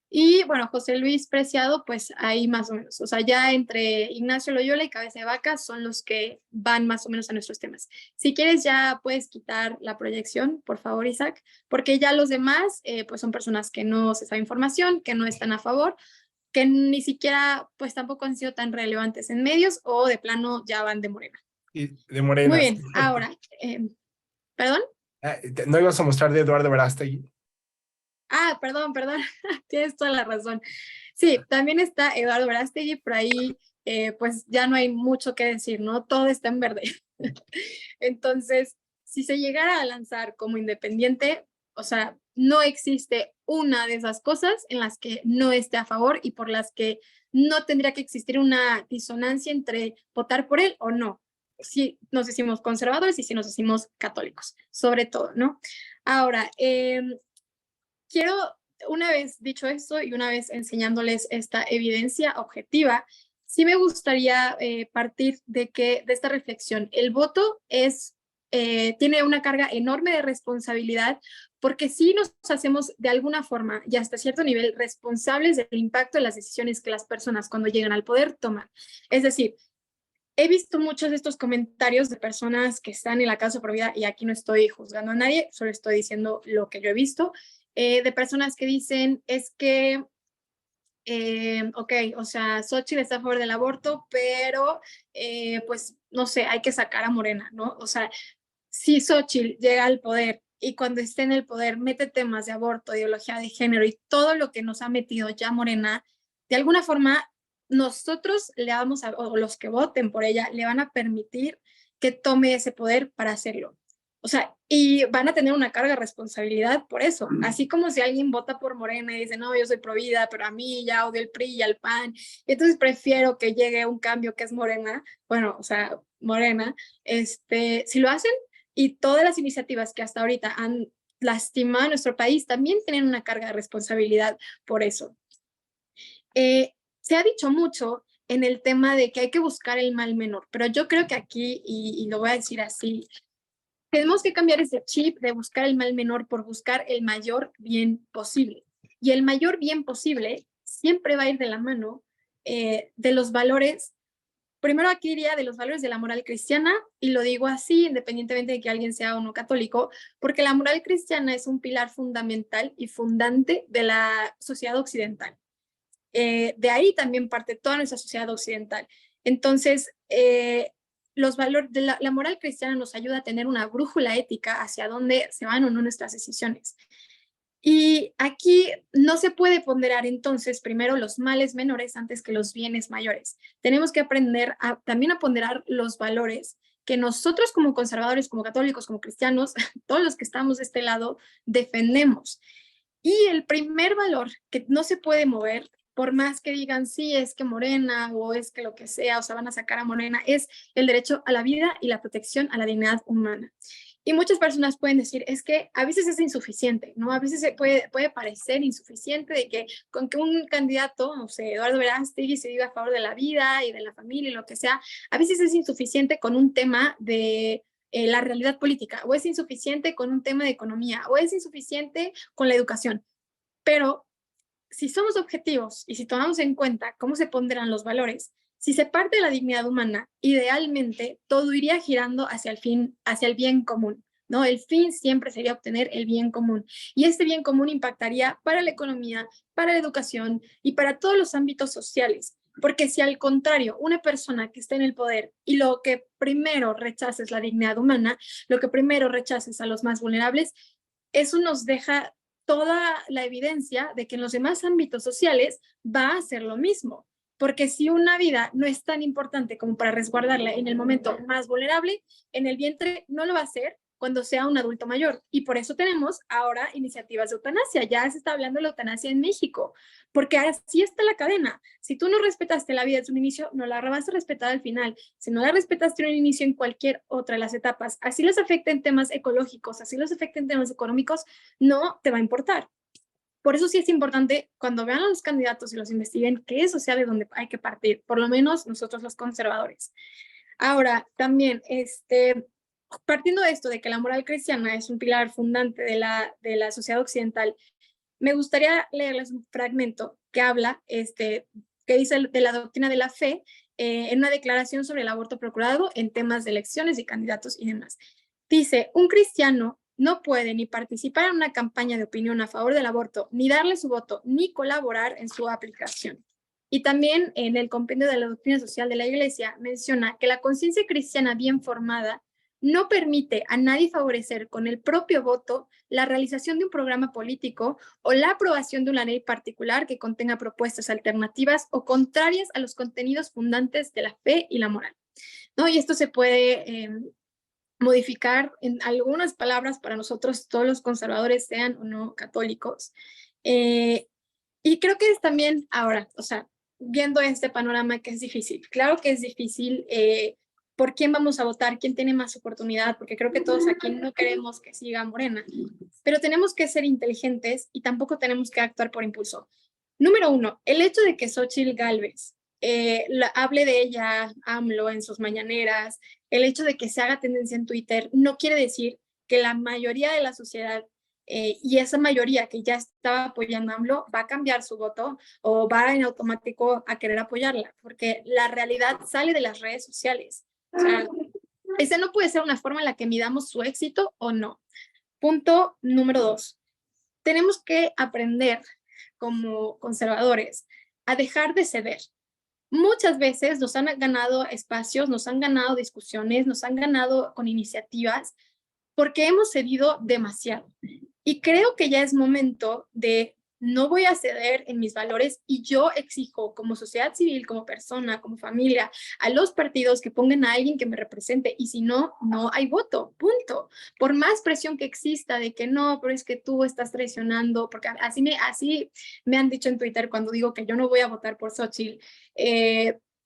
Y bueno, José Luis Preciado, pues ahí más o menos, o sea, ya entre Ignacio Loyola y Cabeza de Vaca son los que van más o menos a nuestros temas. Si quieres ya puedes quitar la proyección, por favor, Isaac, porque ya los demás, pues son personas que no se sabe información, que no están a favor, que ni siquiera, pues tampoco han sido tan relevantes en medios o de plano ya van de Morena. Y de Morena. Muy bien, ahora, ¿perdón? ¿No ibas a mostrar de Eduardo Verástegui? Ah, perdón, tienes toda la razón. Sí, también está Eduardo Verástegui, por ahí pues ya no hay mucho que decir, ¿no? Todo está en verde. Entonces, si se llegara a lanzar como independiente, o sea, no existe una de esas cosas en las que no esté a favor y por las que no tendría que existir una disonancia entre votar por él o no. Si nos decimos conservadores y si nos decimos católicos, sobre todo, ¿no? Ahora, quiero, una vez dicho esto y una vez enseñándoles esta evidencia objetiva, sí me gustaría partir de esta reflexión. El voto tiene una carga enorme de responsabilidad porque sí nos hacemos de alguna forma y hasta cierto nivel responsables del impacto de las decisiones que las personas cuando llegan al poder toman. Es decir, he visto muchos de estos comentarios de personas que están en la causa pro vida y aquí no estoy juzgando a nadie, solo estoy diciendo lo que yo he visto, de personas que dicen es que, ok, o sea, Xochitl está a favor del aborto, pero pues no sé, hay que sacar a Morena, ¿no? O sea, si Xochitl llega al poder y cuando esté en el poder mete temas de aborto, ideología de género y todo lo que nos ha metido ya Morena, de alguna forma nosotros le vamos o los que voten por ella, le van a permitir que tome ese poder para hacerlo. O sea, y van a tener una carga de responsabilidad por eso. Así como si alguien vota por Morena y dice, no, yo soy pro vida, pero a mí ya odio el PRI y al PAN, y entonces prefiero que llegue un cambio que es Morena, bueno, o sea, Morena, si lo hacen, y todas las iniciativas que hasta ahorita han lastimado a nuestro país también tienen una carga de responsabilidad por eso. Se ha dicho mucho en el tema de que hay que buscar el mal menor, pero yo creo que aquí, y lo voy a decir así, tenemos que cambiar ese chip de buscar el mal menor por buscar el mayor bien posible. Y el mayor bien posible siempre va a ir de la mano de los valores. Primero aquí diría de los valores de la moral cristiana, y lo digo así independientemente de que alguien sea o no católico, porque la moral cristiana es un pilar fundamental y fundante de la sociedad occidental. De ahí también parte toda nuestra sociedad occidental. Entonces, los valores de la moral cristiana nos ayuda a tener una brújula ética hacia dónde se van o no nuestras decisiones. Y aquí no se puede ponderar entonces primero los males menores antes que los bienes mayores. Tenemos que aprender también a ponderar los valores que nosotros como conservadores, como católicos, como cristianos, todos los que estamos de este lado, defendemos. Y el primer valor que no se puede mover, por más que digan, sí, es que Morena o es que lo que sea, o sea, van a sacar a Morena, es el derecho a la vida y la protección a la dignidad humana. Y muchas personas pueden decir, es que a veces es insuficiente, ¿no? A veces puede parecer insuficiente de que con que un candidato, no sé, Eduardo Verástegui, se diga a favor de la vida y de la familia y lo que sea, a veces es insuficiente con un tema de la realidad política, o es insuficiente con un tema de economía, o es insuficiente con la educación. Pero si somos objetivos y si tomamos en cuenta cómo se ponderan los valores, si se parte de la dignidad humana, idealmente todo iría girando hacia el fin, hacia el bien común, ¿no? El fin siempre sería obtener el bien común. Y este bien común impactaría para la economía, para la educación y para todos los ámbitos sociales. Porque si al contrario, una persona que está en el poder y lo que primero rechaza es la dignidad humana, lo que primero rechaza es a los más vulnerables, eso nos deja toda la evidencia de que en los demás ámbitos sociales va a ser lo mismo. Porque si una vida no es tan importante como para resguardarla en el momento más vulnerable, en el vientre no lo va a hacer cuando sea un adulto mayor. Y por eso tenemos ahora iniciativas de eutanasia. Ya se está hablando de la eutanasia en México, porque así está la cadena. Si tú no respetaste la vida desde un inicio, no la vas a respetar al final. Si no la respetaste en un inicio en cualquier otra de las etapas, así les afecta en temas ecológicos, así les afecta en temas económicos, no te va a importar. Por eso sí es importante, cuando vean a los candidatos y los investiguen, que eso sea de donde hay que partir, por lo menos nosotros los conservadores. Ahora, también, partiendo de esto, de que la moral cristiana es un pilar fundante de la sociedad occidental, me gustaría leerles un fragmento que habla, que dice de la doctrina de la fe, en una declaración sobre el aborto procurado en temas de elecciones y candidatos y demás. Dice, un cristiano no puede ni participar en una campaña de opinión a favor del aborto, ni darle su voto, ni colaborar en su aplicación. Y también en el compendio de la doctrina social de la Iglesia menciona que la conciencia cristiana bien formada no permite a nadie favorecer con el propio voto la realización de un programa político o la aprobación de una ley particular que contenga propuestas alternativas o contrarias a los contenidos fundantes de la fe y la moral, ¿no? Y esto se puede modificar en algunas palabras para nosotros, todos los conservadores, sean o no católicos. Y creo que es también ahora, o sea, viendo este panorama que es difícil. Claro que es difícil por quién vamos a votar, quién tiene más oportunidad, porque creo que todos aquí no queremos que siga Morena, pero tenemos que ser inteligentes y tampoco tenemos que actuar por impulso. Número uno, el hecho de que Xóchitl Gálvez hable de ella, AMLO, en sus mañaneras, el hecho de que se haga tendencia en Twitter, no quiere decir que la mayoría de la sociedad y esa mayoría que ya estaba apoyando a AMLO va a cambiar su voto o va en automático a querer apoyarla, porque la realidad sale de las redes sociales. O sea, esa no puede ser una forma en la que midamos su éxito o no. Punto número 2. Tenemos que aprender como conservadores a dejar de ceder. Muchas veces nos han ganado espacios, nos han ganado discusiones, nos han ganado con iniciativas porque hemos cedido demasiado. Y creo que ya es momento de no voy a ceder en mis valores y yo exijo como sociedad civil, como persona, como familia, a los partidos que pongan a alguien que me represente y si no, no hay voto, punto. Por más presión que exista de que no, pero es que tú estás traicionando, porque así me han dicho en Twitter cuando digo que yo no voy a votar por Xóchitl,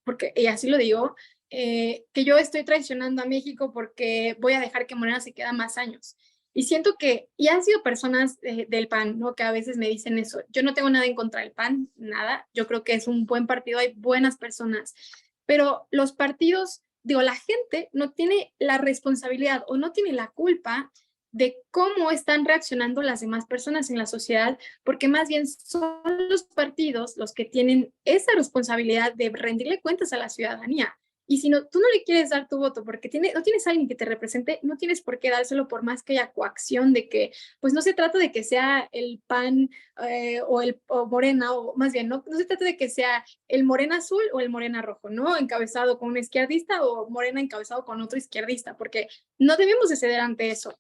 porque, y así lo digo, que yo estoy traicionando a México porque voy a dejar que Morena se quede más años. Y siento que, y han sido personas del PAN, ¿no? Que a veces me dicen eso. Yo no tengo nada en contra del PAN, nada. Yo creo que es un buen partido, hay buenas personas. Pero los partidos, digo, la gente no tiene la responsabilidad o no tiene la culpa de cómo están reaccionando las demás personas en la sociedad, porque más bien son los partidos los que tienen esa responsabilidad de rendirle cuentas a la ciudadanía. Y si no, tú no le quieres dar tu voto porque no tienes a alguien que te represente, no tienes por qué dárselo por más que haya coacción de que, pues no se trata de que sea el PAN o Morena, o más bien, no se trata de que sea el Morena azul o el Morena rojo, ¿no? Encabezado con un izquierdista o Morena encabezado con otro izquierdista, porque no debemos de ceder ante eso.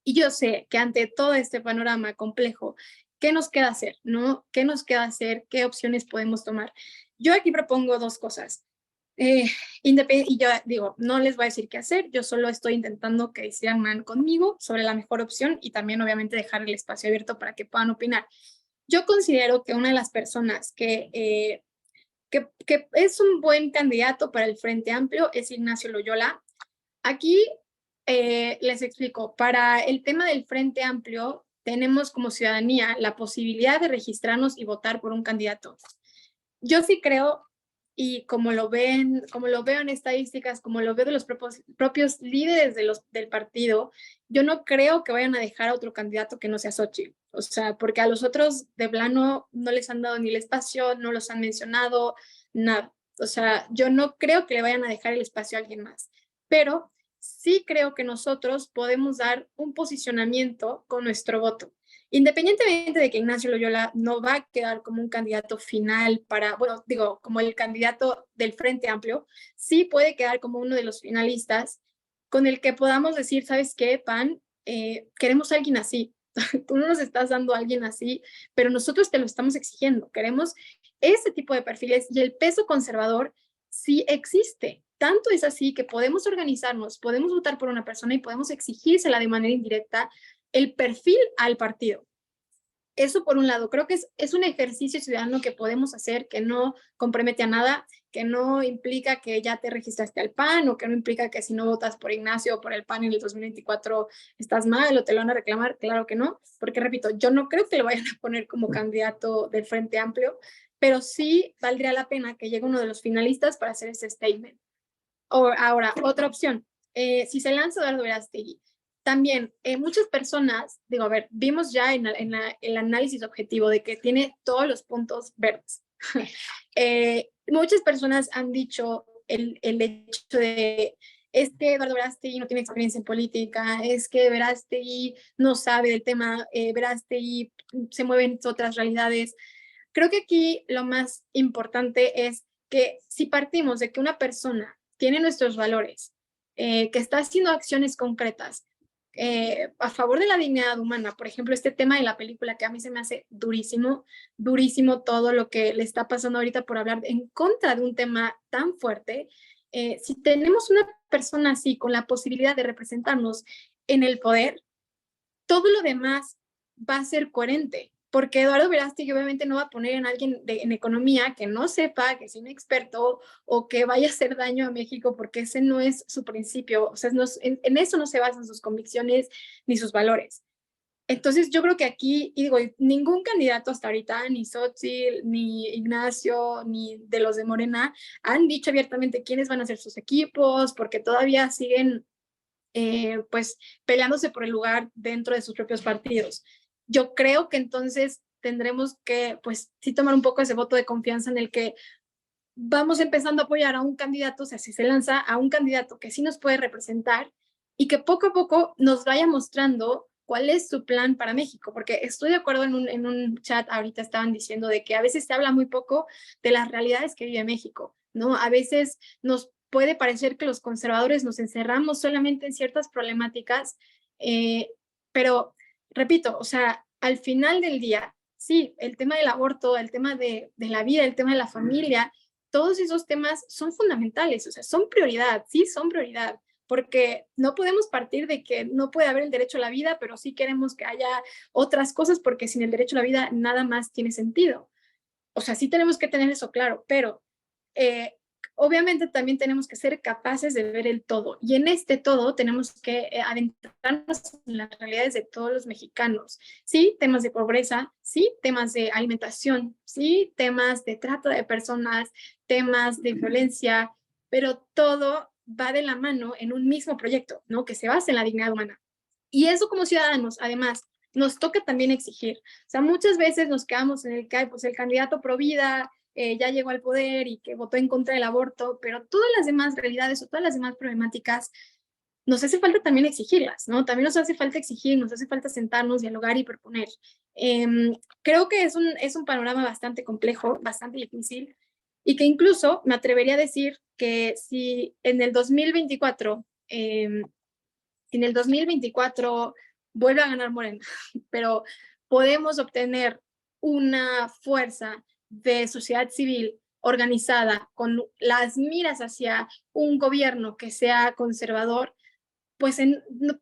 Y yo sé que ante todo este panorama complejo, ¿qué nos queda hacer, no? ¿Qué nos queda hacer? ¿Qué opciones podemos tomar? Yo aquí propongo dos cosas. Y yo digo, no les voy a decir qué hacer, yo solo estoy intentando que decidan conmigo sobre la mejor opción y también obviamente dejar el espacio abierto para que puedan opinar. Yo considero que una de las personas que es un buen candidato para el Frente Amplio es Ignacio Loyola. Aquí les explico, para el tema del Frente Amplio tenemos como ciudadanía la posibilidad de registrarnos y votar por un candidato. Yo sí creo, y como lo veo en estadísticas, como lo veo de los propios líderes del partido, yo no creo que vayan a dejar a otro candidato que no sea Xochitl. O sea, porque a los otros de plano no les han dado ni el espacio, no los han mencionado, nada. O sea, yo no creo que le vayan a dejar el espacio a alguien más. Pero sí creo que nosotros podemos dar un posicionamiento con nuestro voto. Independientemente de que Ignacio Loyola no va a quedar como un candidato final como el candidato del Frente Amplio, sí puede quedar como uno de los finalistas con el que podamos decir, ¿sabes qué, PAN? Queremos a alguien así. Tú no nos estás dando a alguien así, pero nosotros te lo estamos exigiendo. Queremos ese tipo de perfiles y el peso conservador sí existe. Tanto es así que podemos organizarnos, podemos votar por una persona y podemos exigírsela de manera indirecta el perfil al partido. Eso por un lado, creo que es un ejercicio ciudadano que podemos hacer, que no compromete a nada, que no implica que ya te registraste al PAN o que no implica que si no votas por Ignacio o por el PAN en el 2024 estás mal o te lo van a reclamar. Claro que no, porque repito, yo no creo que lo vayan a poner como candidato del Frente Amplio, pero sí valdría la pena que llegue uno de los finalistas para hacer ese statement. Ahora, otra opción, si se lanza Eduardo Verástegui, también muchas personas, vimos ya en el análisis objetivo de que tiene todos los puntos verdes. Muchas personas han dicho el hecho de es que Eduardo Verástegui no tiene experiencia en política, es que Verástegui no sabe del tema, Verástegui se mueve en otras realidades. Creo que aquí lo más importante es que si partimos de que una persona tiene nuestros valores, que está haciendo acciones concretas a favor de la dignidad humana, por ejemplo, este tema de la película que a mí se me hace durísimo, durísimo todo lo que le está pasando ahorita por hablar en contra de un tema tan fuerte. Si tenemos una persona así con la posibilidad de representarnos en el poder, todo lo demás va a ser coherente, porque Eduardo Verástegui obviamente no va a poner en alguien en economía que no sepa, que sea un experto o que vaya a hacer daño a México, porque ese no es su principio, o sea, en eso no se basan sus convicciones ni sus valores. Entonces yo creo que aquí, y digo, ningún candidato hasta ahorita, ni Xochitl, ni Ignacio, ni de los de Morena, han dicho abiertamente quiénes van a ser sus equipos, porque todavía siguen pues peleándose por el lugar dentro de sus propios partidos. Yo creo que entonces tendremos que, pues sí tomar un poco ese voto de confianza en el que vamos empezando a apoyar a un candidato, o sea, si se lanza a un candidato que sí nos puede representar y que poco a poco nos vaya mostrando cuál es su plan para México, porque estoy de acuerdo en un chat ahorita estaban diciendo de que a veces se habla muy poco de las realidades que vive México, ¿no? A veces nos puede parecer que los conservadores nos encerramos solamente en ciertas problemáticas, pero repito, o sea, al final del día, sí, el tema del aborto, el tema de la vida, el tema de la familia, todos esos temas son fundamentales, o sea, son prioridad, sí, son prioridad, porque no podemos partir de que no puede haber el derecho a la vida, pero sí queremos que haya otras cosas, porque sin el derecho a la vida nada más tiene sentido. O sea, sí tenemos que tener eso claro, pero obviamente también tenemos que ser capaces de ver el todo. Y en este todo tenemos que adentrarnos en las realidades de todos los mexicanos. Sí, temas de pobreza, sí, temas de alimentación, sí, temas de trata de personas, temas de violencia, pero todo va de la mano en un mismo proyecto, ¿no? Que se basa en la dignidad humana. Y eso como ciudadanos, además, nos toca también exigir. O sea, muchas veces nos quedamos en el que pues el candidato pro vida ya llegó al poder y que votó en contra del aborto, pero todas las demás realidades o todas las demás problemáticas nos hace falta también exigirlas, ¿no? También nos hace falta exigir, nos hace falta sentarnos, dialogar y proponer. Creo que es un panorama bastante complejo, bastante difícil, y que incluso me atrevería a decir que si en el 2024 vuelve a ganar Morena, pero podemos obtener una fuerza de sociedad civil organizada, con las miras hacia un gobierno que sea conservador, pues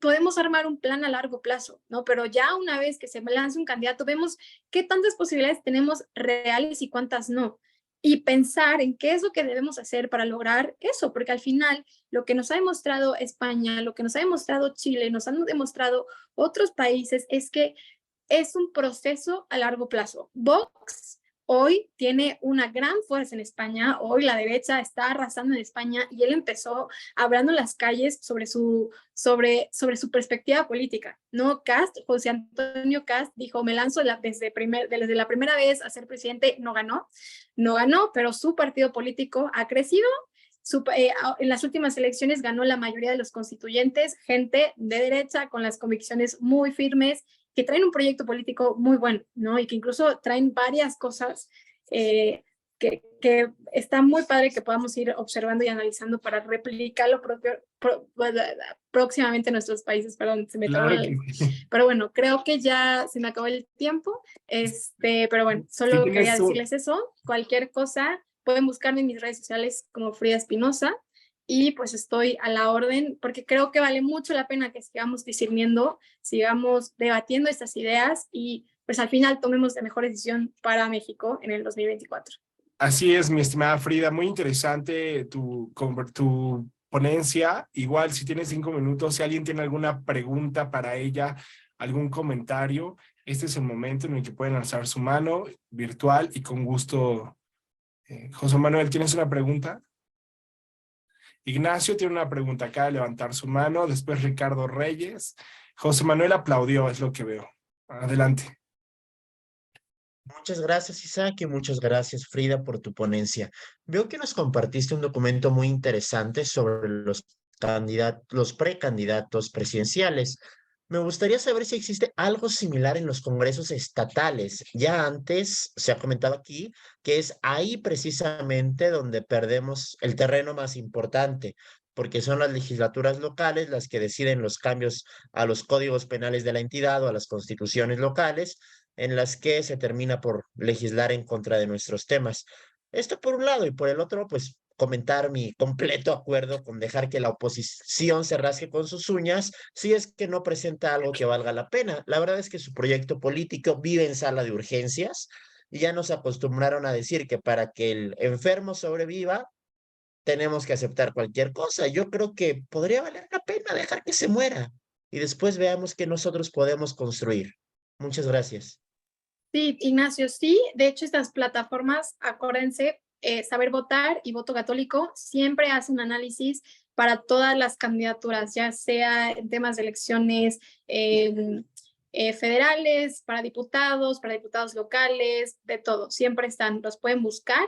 podemos armar un plan a largo plazo, ¿no? Pero ya una vez que se lance un candidato, vemos qué tantas posibilidades tenemos reales y cuántas no. Y pensar en qué es lo que debemos hacer para lograr eso, porque al final lo que nos ha demostrado España, lo que nos ha demostrado Chile, nos han demostrado otros países, es que es un proceso a largo plazo. Vox hoy tiene una gran fuerza en España, hoy la derecha está arrasando en España y él empezó hablando en las calles sobre su perspectiva política, ¿no? José Antonio Cast dijo, me lanzo desde la primera vez a ser presidente, no ganó, pero su partido político ha crecido. En las últimas elecciones ganó la mayoría de los constituyentes, gente de derecha con las convicciones muy firmes, que traen un proyecto político muy bueno, ¿no? Y que incluso traen varias cosas que está muy padre que podamos ir observando y analizando para replicarlo próximamente en nuestros países. Perdón, se me trabó la lengua. Pero bueno, creo que ya se me acabó el tiempo. Pero bueno, solo quería decirles eso. Cualquier cosa, pueden buscarme en mis redes sociales como Frida Espinosa. Y pues estoy a la orden porque creo que vale mucho la pena que sigamos discerniendo, sigamos debatiendo estas ideas y pues al final tomemos la mejor decisión para México en el 2024. Así es, mi estimada Frida, muy interesante tu ponencia. Igual, si tienes 5 minutos, si alguien tiene alguna pregunta para ella, algún comentario, este es el momento en el que pueden alzar su mano virtual y con gusto. José Manuel, ¿tienes una pregunta? Ignacio tiene una pregunta, acaba de levantar su mano, después Ricardo Reyes. José Manuel aplaudió, es lo que veo. Adelante. Muchas gracias, Isaac, y muchas gracias, Frida, por tu ponencia. Veo que nos compartiste un documento muy interesante sobre los precandidatos presidenciales. Me gustaría saber si existe algo similar en los congresos estatales. Ya antes se ha comentado aquí que es ahí precisamente donde perdemos el terreno más importante, porque son las legislaturas locales las que deciden los cambios a los códigos penales de la entidad o a las constituciones locales, en las que se termina por legislar en contra de nuestros temas. Esto por un lado, y por el otro, pues comentar mi completo acuerdo con dejar que la oposición se rasque con sus uñas si es que no presenta algo que valga la pena. La verdad es que su proyecto político vive en sala de urgencias y ya nos acostumbraron a decir que para que el enfermo sobreviva, tenemos que aceptar cualquier cosa. Yo creo que podría valer la pena dejar que se muera y después veamos qué nosotros podemos construir. Muchas gracias. Sí, Ignacio, sí. De hecho, estas plataformas, acuérdense, Saber Votar y Voto Católico siempre hacen un análisis para todas las candidaturas, ya sea en temas de elecciones federales, para diputados locales, de todo. Siempre están, los pueden buscar.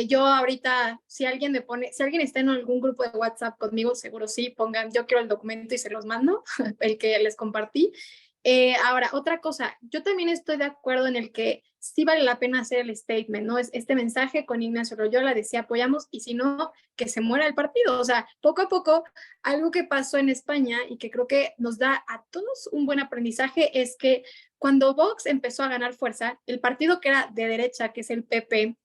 Yo ahorita, si alguien está en algún grupo de WhatsApp conmigo, seguro sí, pongan, yo quiero el documento y se los mando, el que les compartí. Ahora, otra cosa, yo también estoy de acuerdo en el que sí vale la pena hacer el statement, ¿no? Es este mensaje con Ignacio Loyola de si apoyamos y si no, que se muera el partido. O sea, poco a poco, algo que pasó en España y que creo que nos da a todos un buen aprendizaje es que cuando Vox empezó a ganar fuerza, el partido que era de derecha, que es el PP,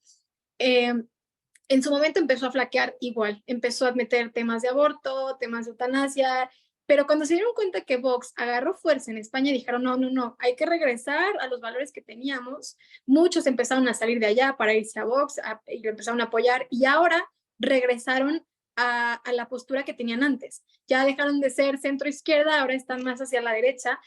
en su momento empezó a flaquear igual, empezó a meter temas de aborto, temas de eutanasia, pero cuando se dieron cuenta que Vox agarró fuerza en España, dijeron, no, hay que regresar a los valores que teníamos. Muchos empezaron a salir de allá para irse a Vox y lo empezaron a apoyar y ahora regresaron a la postura que tenían antes. Ya dejaron de ser centro-izquierda, ahora están más hacia la derecha.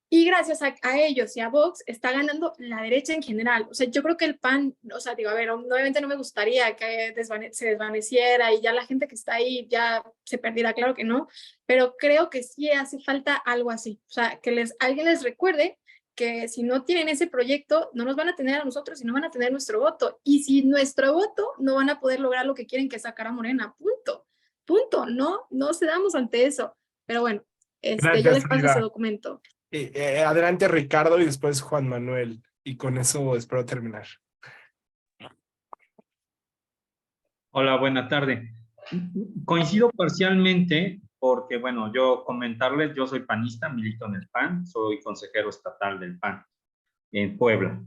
Y gracias a ellos y a Vox está ganando la derecha en general. O sea, yo creo que el PAN, o sea, digo, a ver, obviamente no me gustaría que se desvaneciera y ya la gente que está ahí ya se perdiera, claro que no, pero creo que sí hace falta algo así. O sea, que alguien les recuerde que si no tienen ese proyecto, no nos van a tener a nosotros y no van a tener nuestro voto. Y si nuestro voto, no van a poder lograr lo que quieren, que es sacar a Morena. Punto. No cedamos ante eso. Pero bueno, Gracias, yo les paso Frida. ese documento. Adelante Ricardo y después Juan Manuel. Y con eso espero terminar. Hola, buena tarde. Coincido parcialmente porque, bueno, yo comentarles, yo soy panista, milito en el PAN, soy consejero estatal del PAN en Puebla.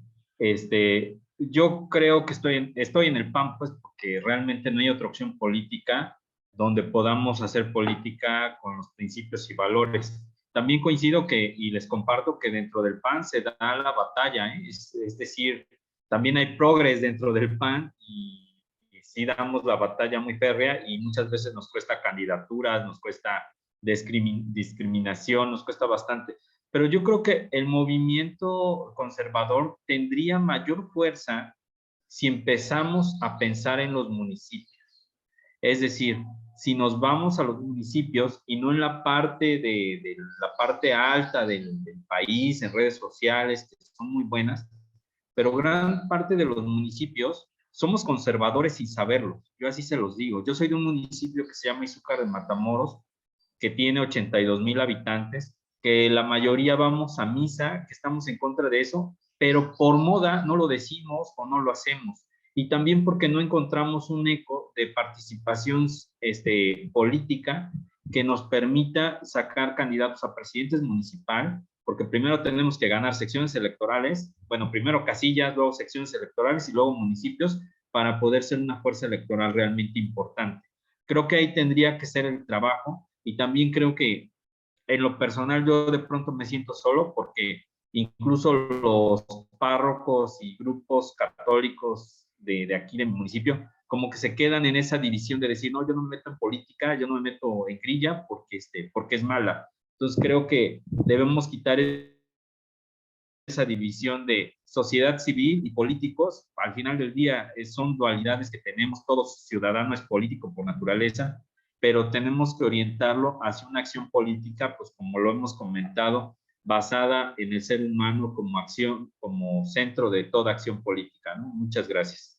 yo creo que estoy en el PAN, pues, porque realmente no hay otra opción política donde podamos hacer política con los principios y valores. También coincido y les comparto que dentro del PAN se da la batalla, ¿eh? Es decir, también hay progres dentro del PAN y sí damos la batalla muy férrea y muchas veces nos cuesta candidaturas, nos cuesta discriminación, nos cuesta bastante. Pero yo creo que el movimiento conservador tendría mayor fuerza si empezamos a pensar en los municipios. Es decir, si nos vamos a los municipios y no en la parte de la parte alta del país, en redes sociales, que son muy buenas, pero gran parte de los municipios somos conservadores sin saberlo. Yo así se los digo. Yo soy de un municipio que se llama Izúcar de Matamoros, que tiene 82,000 habitantes, que la mayoría vamos a misa, que estamos en contra de eso, pero por moda no lo decimos o no lo hacemos. Y también porque no encontramos un eco de participación política que nos permita sacar candidatos a presidentes municipal, porque primero tenemos que ganar secciones electorales, bueno, primero casillas, luego secciones electorales y luego municipios, para poder ser una fuerza electoral realmente importante. Creo que ahí tendría que ser el trabajo y también creo que en lo personal yo de pronto me siento solo porque incluso los párrocos y grupos católicos de aquí del municipio como que se quedan en esa división de decir, no, yo no me meto en política, yo no me meto en grilla porque es mala. Entonces creo que debemos quitar esa división de sociedad civil y políticos. Al final del día son dualidades que tenemos, todo ciudadano es político por naturaleza, pero tenemos que orientarlo hacia una acción política, pues como lo hemos comentado, basada en el ser humano como acción, como centro de toda acción política, ¿no? Muchas gracias.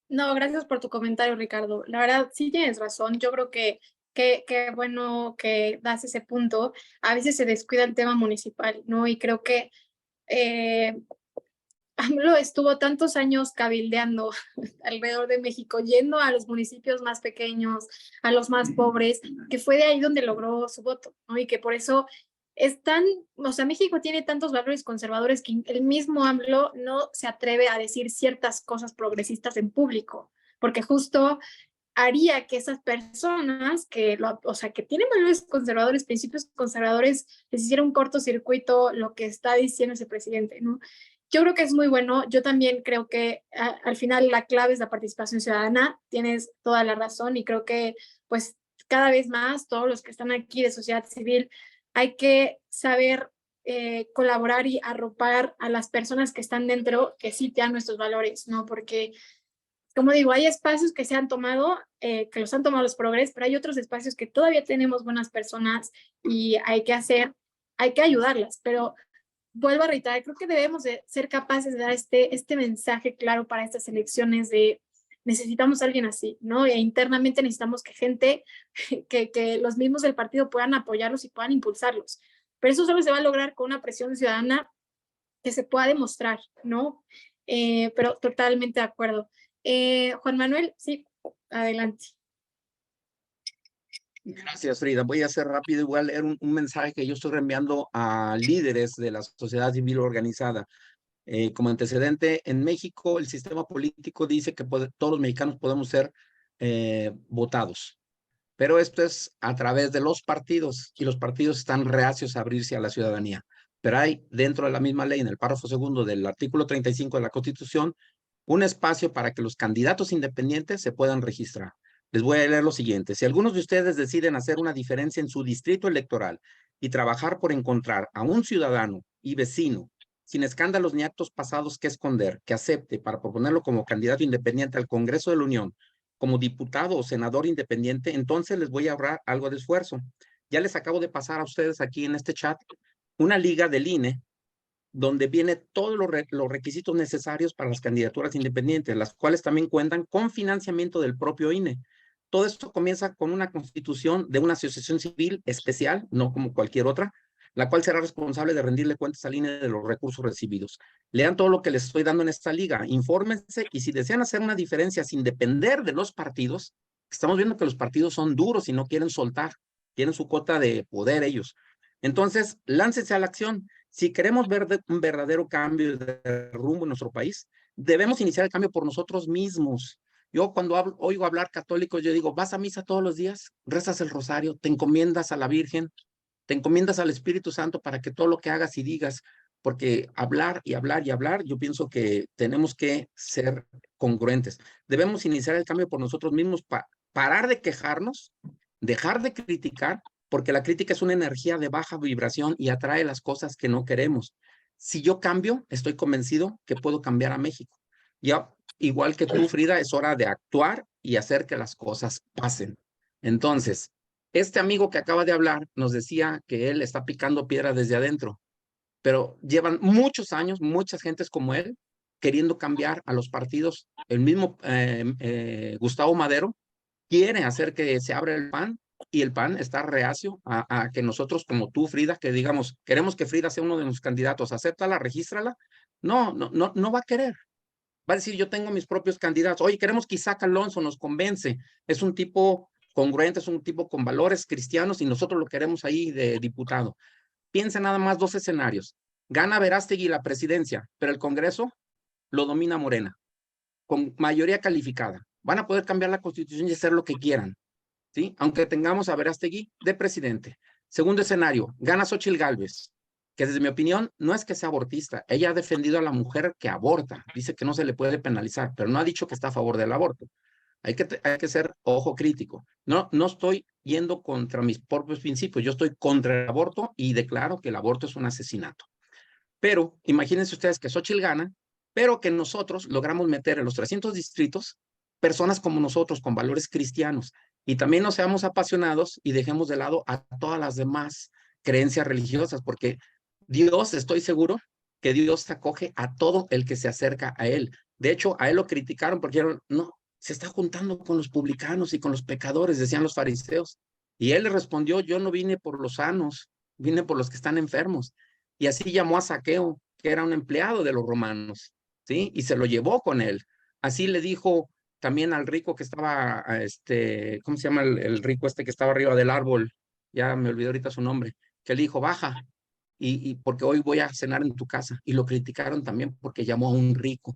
No, gracias por tu comentario, Ricardo. La verdad, sí tienes razón. Yo creo que bueno que das ese punto. A veces se descuida el tema municipal, ¿no? Y creo que AMLO estuvo tantos años cabildeando alrededor de México, yendo a los municipios más pequeños, a los más pobres, que fue de ahí donde logró su voto, ¿no? Y que por eso o sea, México tiene tantos valores conservadores que el mismo AMLO no se atreve a decir ciertas cosas progresistas en público, porque justo haría que esas personas o sea, que tienen valores conservadores, principios conservadores, les hiciera un cortocircuito lo que está diciendo ese presidente, ¿no? Yo creo que es muy bueno. Yo también creo que al final la clave es la participación ciudadana. Tienes toda la razón y creo que pues cada vez más todos los que están aquí de sociedad civil hay que saber colaborar y arropar a las personas que están dentro, que sí te dan nuestros valores, ¿no? Porque, como digo, hay espacios que se han tomado, que los han tomado los progres, pero hay otros espacios que todavía tenemos buenas personas y hay que ayudarlas, pero vuelvo a reiterar, creo que debemos de ser capaces de dar este mensaje claro para estas elecciones de necesitamos a alguien así, ¿no? E internamente necesitamos que gente, que los mismos del partido puedan apoyarlos y puedan impulsarlos. Pero eso solo se va a lograr con una presión ciudadana que se pueda demostrar, ¿no? Pero totalmente de acuerdo. Juan Manuel, sí, adelante. Gracias, Frida. Voy a hacer rápido, voy a leer un mensaje que yo estoy reenviando a líderes de la sociedad civil organizada. Como antecedente, en México el sistema político dice que todos los mexicanos podemos ser votados, pero esto es a través de los partidos y los partidos están reacios a abrirse a la ciudadanía. Pero hay dentro de la misma ley, en el párrafo segundo del artículo 35 de la Constitución, un espacio para que los candidatos independientes se puedan registrar. Les voy a leer lo siguiente. Si algunos de ustedes deciden hacer una diferencia en su distrito electoral y trabajar por encontrar a un ciudadano y vecino sin escándalos ni actos pasados que esconder, que acepte para proponerlo como candidato independiente al Congreso de la Unión, como diputado o senador independiente, entonces les voy a ahorrar algo de esfuerzo. Ya les acabo de pasar a ustedes aquí en este chat una liga del INE donde viene todos los requisitos necesarios para las candidaturas independientes, las cuales también cuentan con financiamiento del propio INE. Todo esto comienza con una constitución de una asociación civil especial, no como cualquier otra, la cual será responsable de rendirle cuentas al INE de los recursos recibidos. Lean todo lo que les estoy dando en esta liga, infórmense y si desean hacer una diferencia sin depender de los partidos, estamos viendo que los partidos son duros y no quieren soltar, tienen su cuota de poder ellos. Entonces, láncense a la acción. Si queremos ver un verdadero cambio de rumbo en nuestro país, Debemos iniciar el cambio por nosotros mismos. Yo cuando oigo hablar católicos, yo digo, vas a misa todos los días, rezas el rosario, te encomiendas a la Virgen, te encomiendas al Espíritu Santo para que todo lo que hagas y digas, porque hablar y hablar y hablar, yo pienso que tenemos que ser congruentes. Debemos iniciar el cambio por nosotros mismos, parar de quejarnos, dejar de criticar, porque la crítica es una energía de baja vibración y atrae las cosas que no queremos. Si yo cambio, estoy convencido que puedo cambiar a México. Ya, igual que tú, Frida, es hora de actuar y hacer que las cosas pasen. Entonces, este amigo que acaba de hablar nos decía que él está picando piedra desde adentro, pero llevan muchos años, muchas gentes como él, queriendo cambiar a los partidos. El mismo Gustavo Madero quiere hacer que se abra el PAN y el PAN está reacio a que nosotros, como tú, Frida, que digamos, queremos que Frida sea uno de los candidatos, acéptala, regístrala. No va a querer. Va a decir, yo tengo mis propios candidatos. Oye, queremos que Isaac Alonso nos convence. Es un tipo congruente, es un tipo con valores cristianos y nosotros lo queremos ahí de diputado. Piensa nada más 2 escenarios. Gana Verástegui la presidencia, pero el Congreso lo domina Morena, con mayoría calificada. Van a poder cambiar la Constitución y hacer lo que quieran, ¿sí? Aunque tengamos a Verástegui de presidente. Segundo escenario, gana Xóchitl Gálvez, que desde mi opinión no es que sea abortista. Ella ha defendido a la mujer que aborta. Dice que no se le puede penalizar, pero no ha dicho que está a favor del aborto. Hay que ser ojo crítico. No estoy yendo contra mis propios principios. Yo estoy contra el aborto y declaro que el aborto es un asesinato. Pero imagínense ustedes que Xóchitl gana, pero que nosotros logramos meter en los 300 distritos personas como nosotros, con valores cristianos. Y también no seamos apasionados y dejemos de lado a todas las demás creencias religiosas, porque Dios, estoy seguro que Dios acoge a todo el que se acerca a Él. De hecho, a Él lo criticaron porque dijeron, no, se está juntando con los publicanos y con los pecadores, decían los fariseos. Y Él le respondió, yo no vine por los sanos, vine por los que están enfermos. Y así llamó a Zaqueo, que era un empleado de los romanos, ¿sí? Y se lo llevó con él. Así le dijo también al rico que estaba, ¿cómo se llama el rico que estaba arriba del árbol? Ya me olvidé ahorita su nombre, que le dijo, baja, y porque hoy voy a cenar en tu casa. Y lo criticaron también porque llamó a un rico.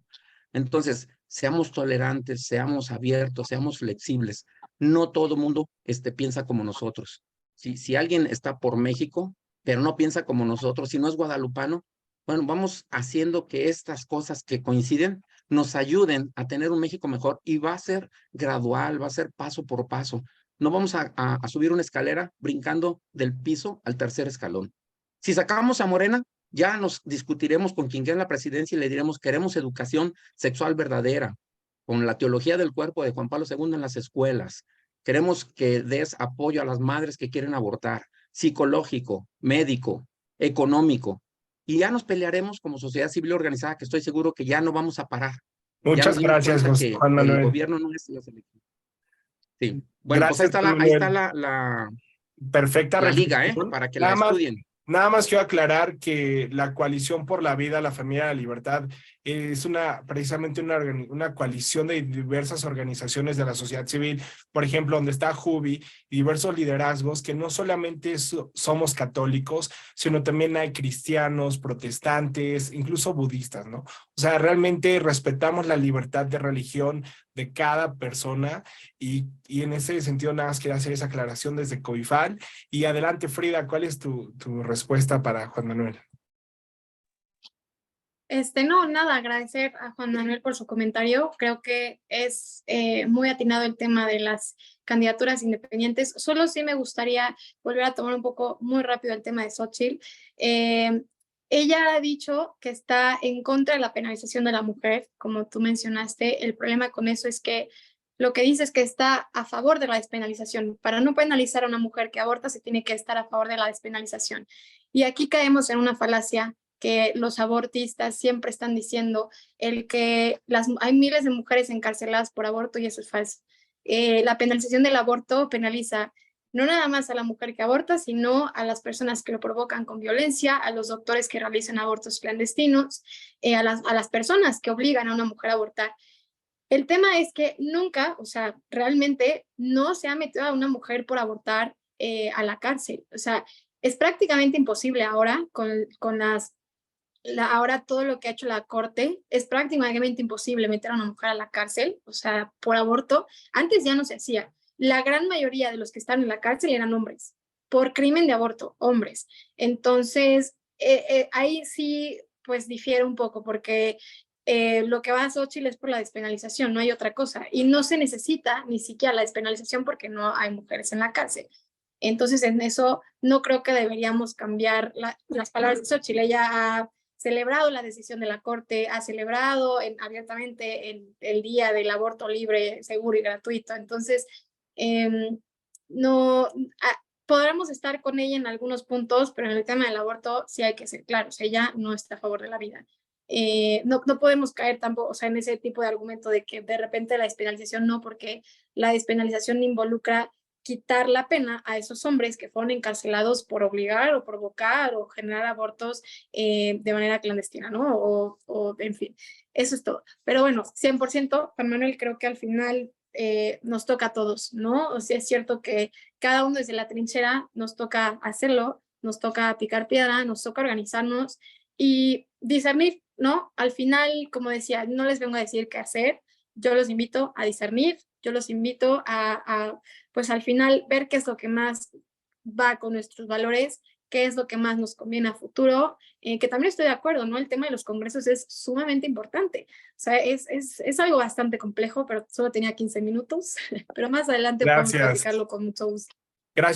Entonces, seamos tolerantes, seamos abiertos, seamos flexibles. No todo mundo piensa como nosotros. Si alguien está por México, pero no piensa como nosotros, si no es guadalupano, bueno, vamos haciendo que estas cosas que coinciden nos ayuden a tener un México mejor y va a ser gradual, va a ser paso por paso. No vamos a subir una escalera brincando del piso al 3er escalón. Si sacamos a Morena, ya nos discutiremos con quien gane la presidencia y le diremos, queremos educación sexual verdadera, con la teología del cuerpo de Juan Pablo II en las escuelas. Queremos que des apoyo a las madres que quieren abortar, psicológico, médico, económico. Y ya nos pelearemos como sociedad civil organizada, que estoy seguro que ya no vamos a parar. Muchas gracias, El Juan Manuel. gobierno no es la selección. Sí. Bueno, Gracias, pues ahí está la perfecta liga, reflexión. para que la estudien. Nada más quiero aclarar que la Coalición por la Vida, la Familia y la Libertad es precisamente una coalición de diversas organizaciones de la sociedad civil, por ejemplo, donde está Jubi y diversos liderazgos que no solamente somos católicos, sino también hay cristianos, protestantes, incluso budistas, ¿no? O sea, realmente respetamos la libertad de religión de cada persona y en ese sentido nada más quería hacer esa aclaración desde COIFAL. Y adelante, Frida, ¿cuál es tu respuesta para Juan Manuel? No, nada, agradecer a Juan Manuel por su comentario. Creo que es muy atinado el tema de las candidaturas independientes. Solo sí me gustaría volver a tomar un poco muy rápido el tema de Xóchitl. Ella ha dicho que está en contra de la penalización de la mujer, como tú mencionaste. El problema con eso es que lo que dice es que está a favor de la despenalización. Para no penalizar a una mujer que aborta, se tiene que estar a favor de la despenalización. Y aquí caemos en una falacia que los abortistas siempre están diciendo, hay miles de mujeres encarceladas por aborto y eso es falso. La penalización del aborto penaliza no nada más a la mujer que aborta, sino a las personas que lo provocan con violencia, a los doctores que realizan abortos clandestinos, a las personas que obligan a una mujer a abortar. El tema es que nunca, o sea, realmente no se ha metido a una mujer por abortar a la cárcel. O sea, es prácticamente imposible ahora con las ahora todo lo que ha hecho la Corte es prácticamente imposible meter a una mujer a la cárcel, o sea, por aborto. Antes ya no se hacía. La gran mayoría de los que están en la cárcel eran hombres, por crimen de aborto, hombres. Entonces, ahí sí, pues difiere un poco, porque lo que va a Xóchitl es por la despenalización, no hay otra cosa. Y no se necesita ni siquiera la despenalización porque no hay mujeres en la cárcel. Entonces, en eso no creo que deberíamos cambiar las palabras de Xóchitl. Ella ha celebrado la decisión de la Corte, ha celebrado abiertamente el día del aborto libre, seguro y gratuito. Entonces, no podremos estar con ella en algunos puntos, pero en el tema del aborto sí hay que ser claros, ella no está a favor de la vida. No podemos caer tampoco, o sea, en ese tipo de argumento de que de repente la despenalización no, porque la despenalización involucra quitar la pena a esos hombres que fueron encarcelados por obligar o provocar o generar abortos de manera clandestina, ¿no? O en fin, eso es todo. Pero bueno, 100%, Juan Manuel, creo que al final nos toca a todos, ¿no? O sea, es cierto que cada uno desde la trinchera nos toca hacerlo, nos toca picar piedra, nos toca organizarnos y discernir, ¿no? Al final, como decía, no les vengo a decir qué hacer, yo los invito a discernir, yo los invito pues al final ver qué es lo que más va con nuestros valores, qué es lo que más nos conviene a futuro, que también estoy de acuerdo, ¿no? El tema de los congresos es sumamente importante, o sea, es algo bastante complejo, pero solo tenía 15 minutos, pero más adelante podemos Gracias. platicarlo con mucho gusto. Gracias.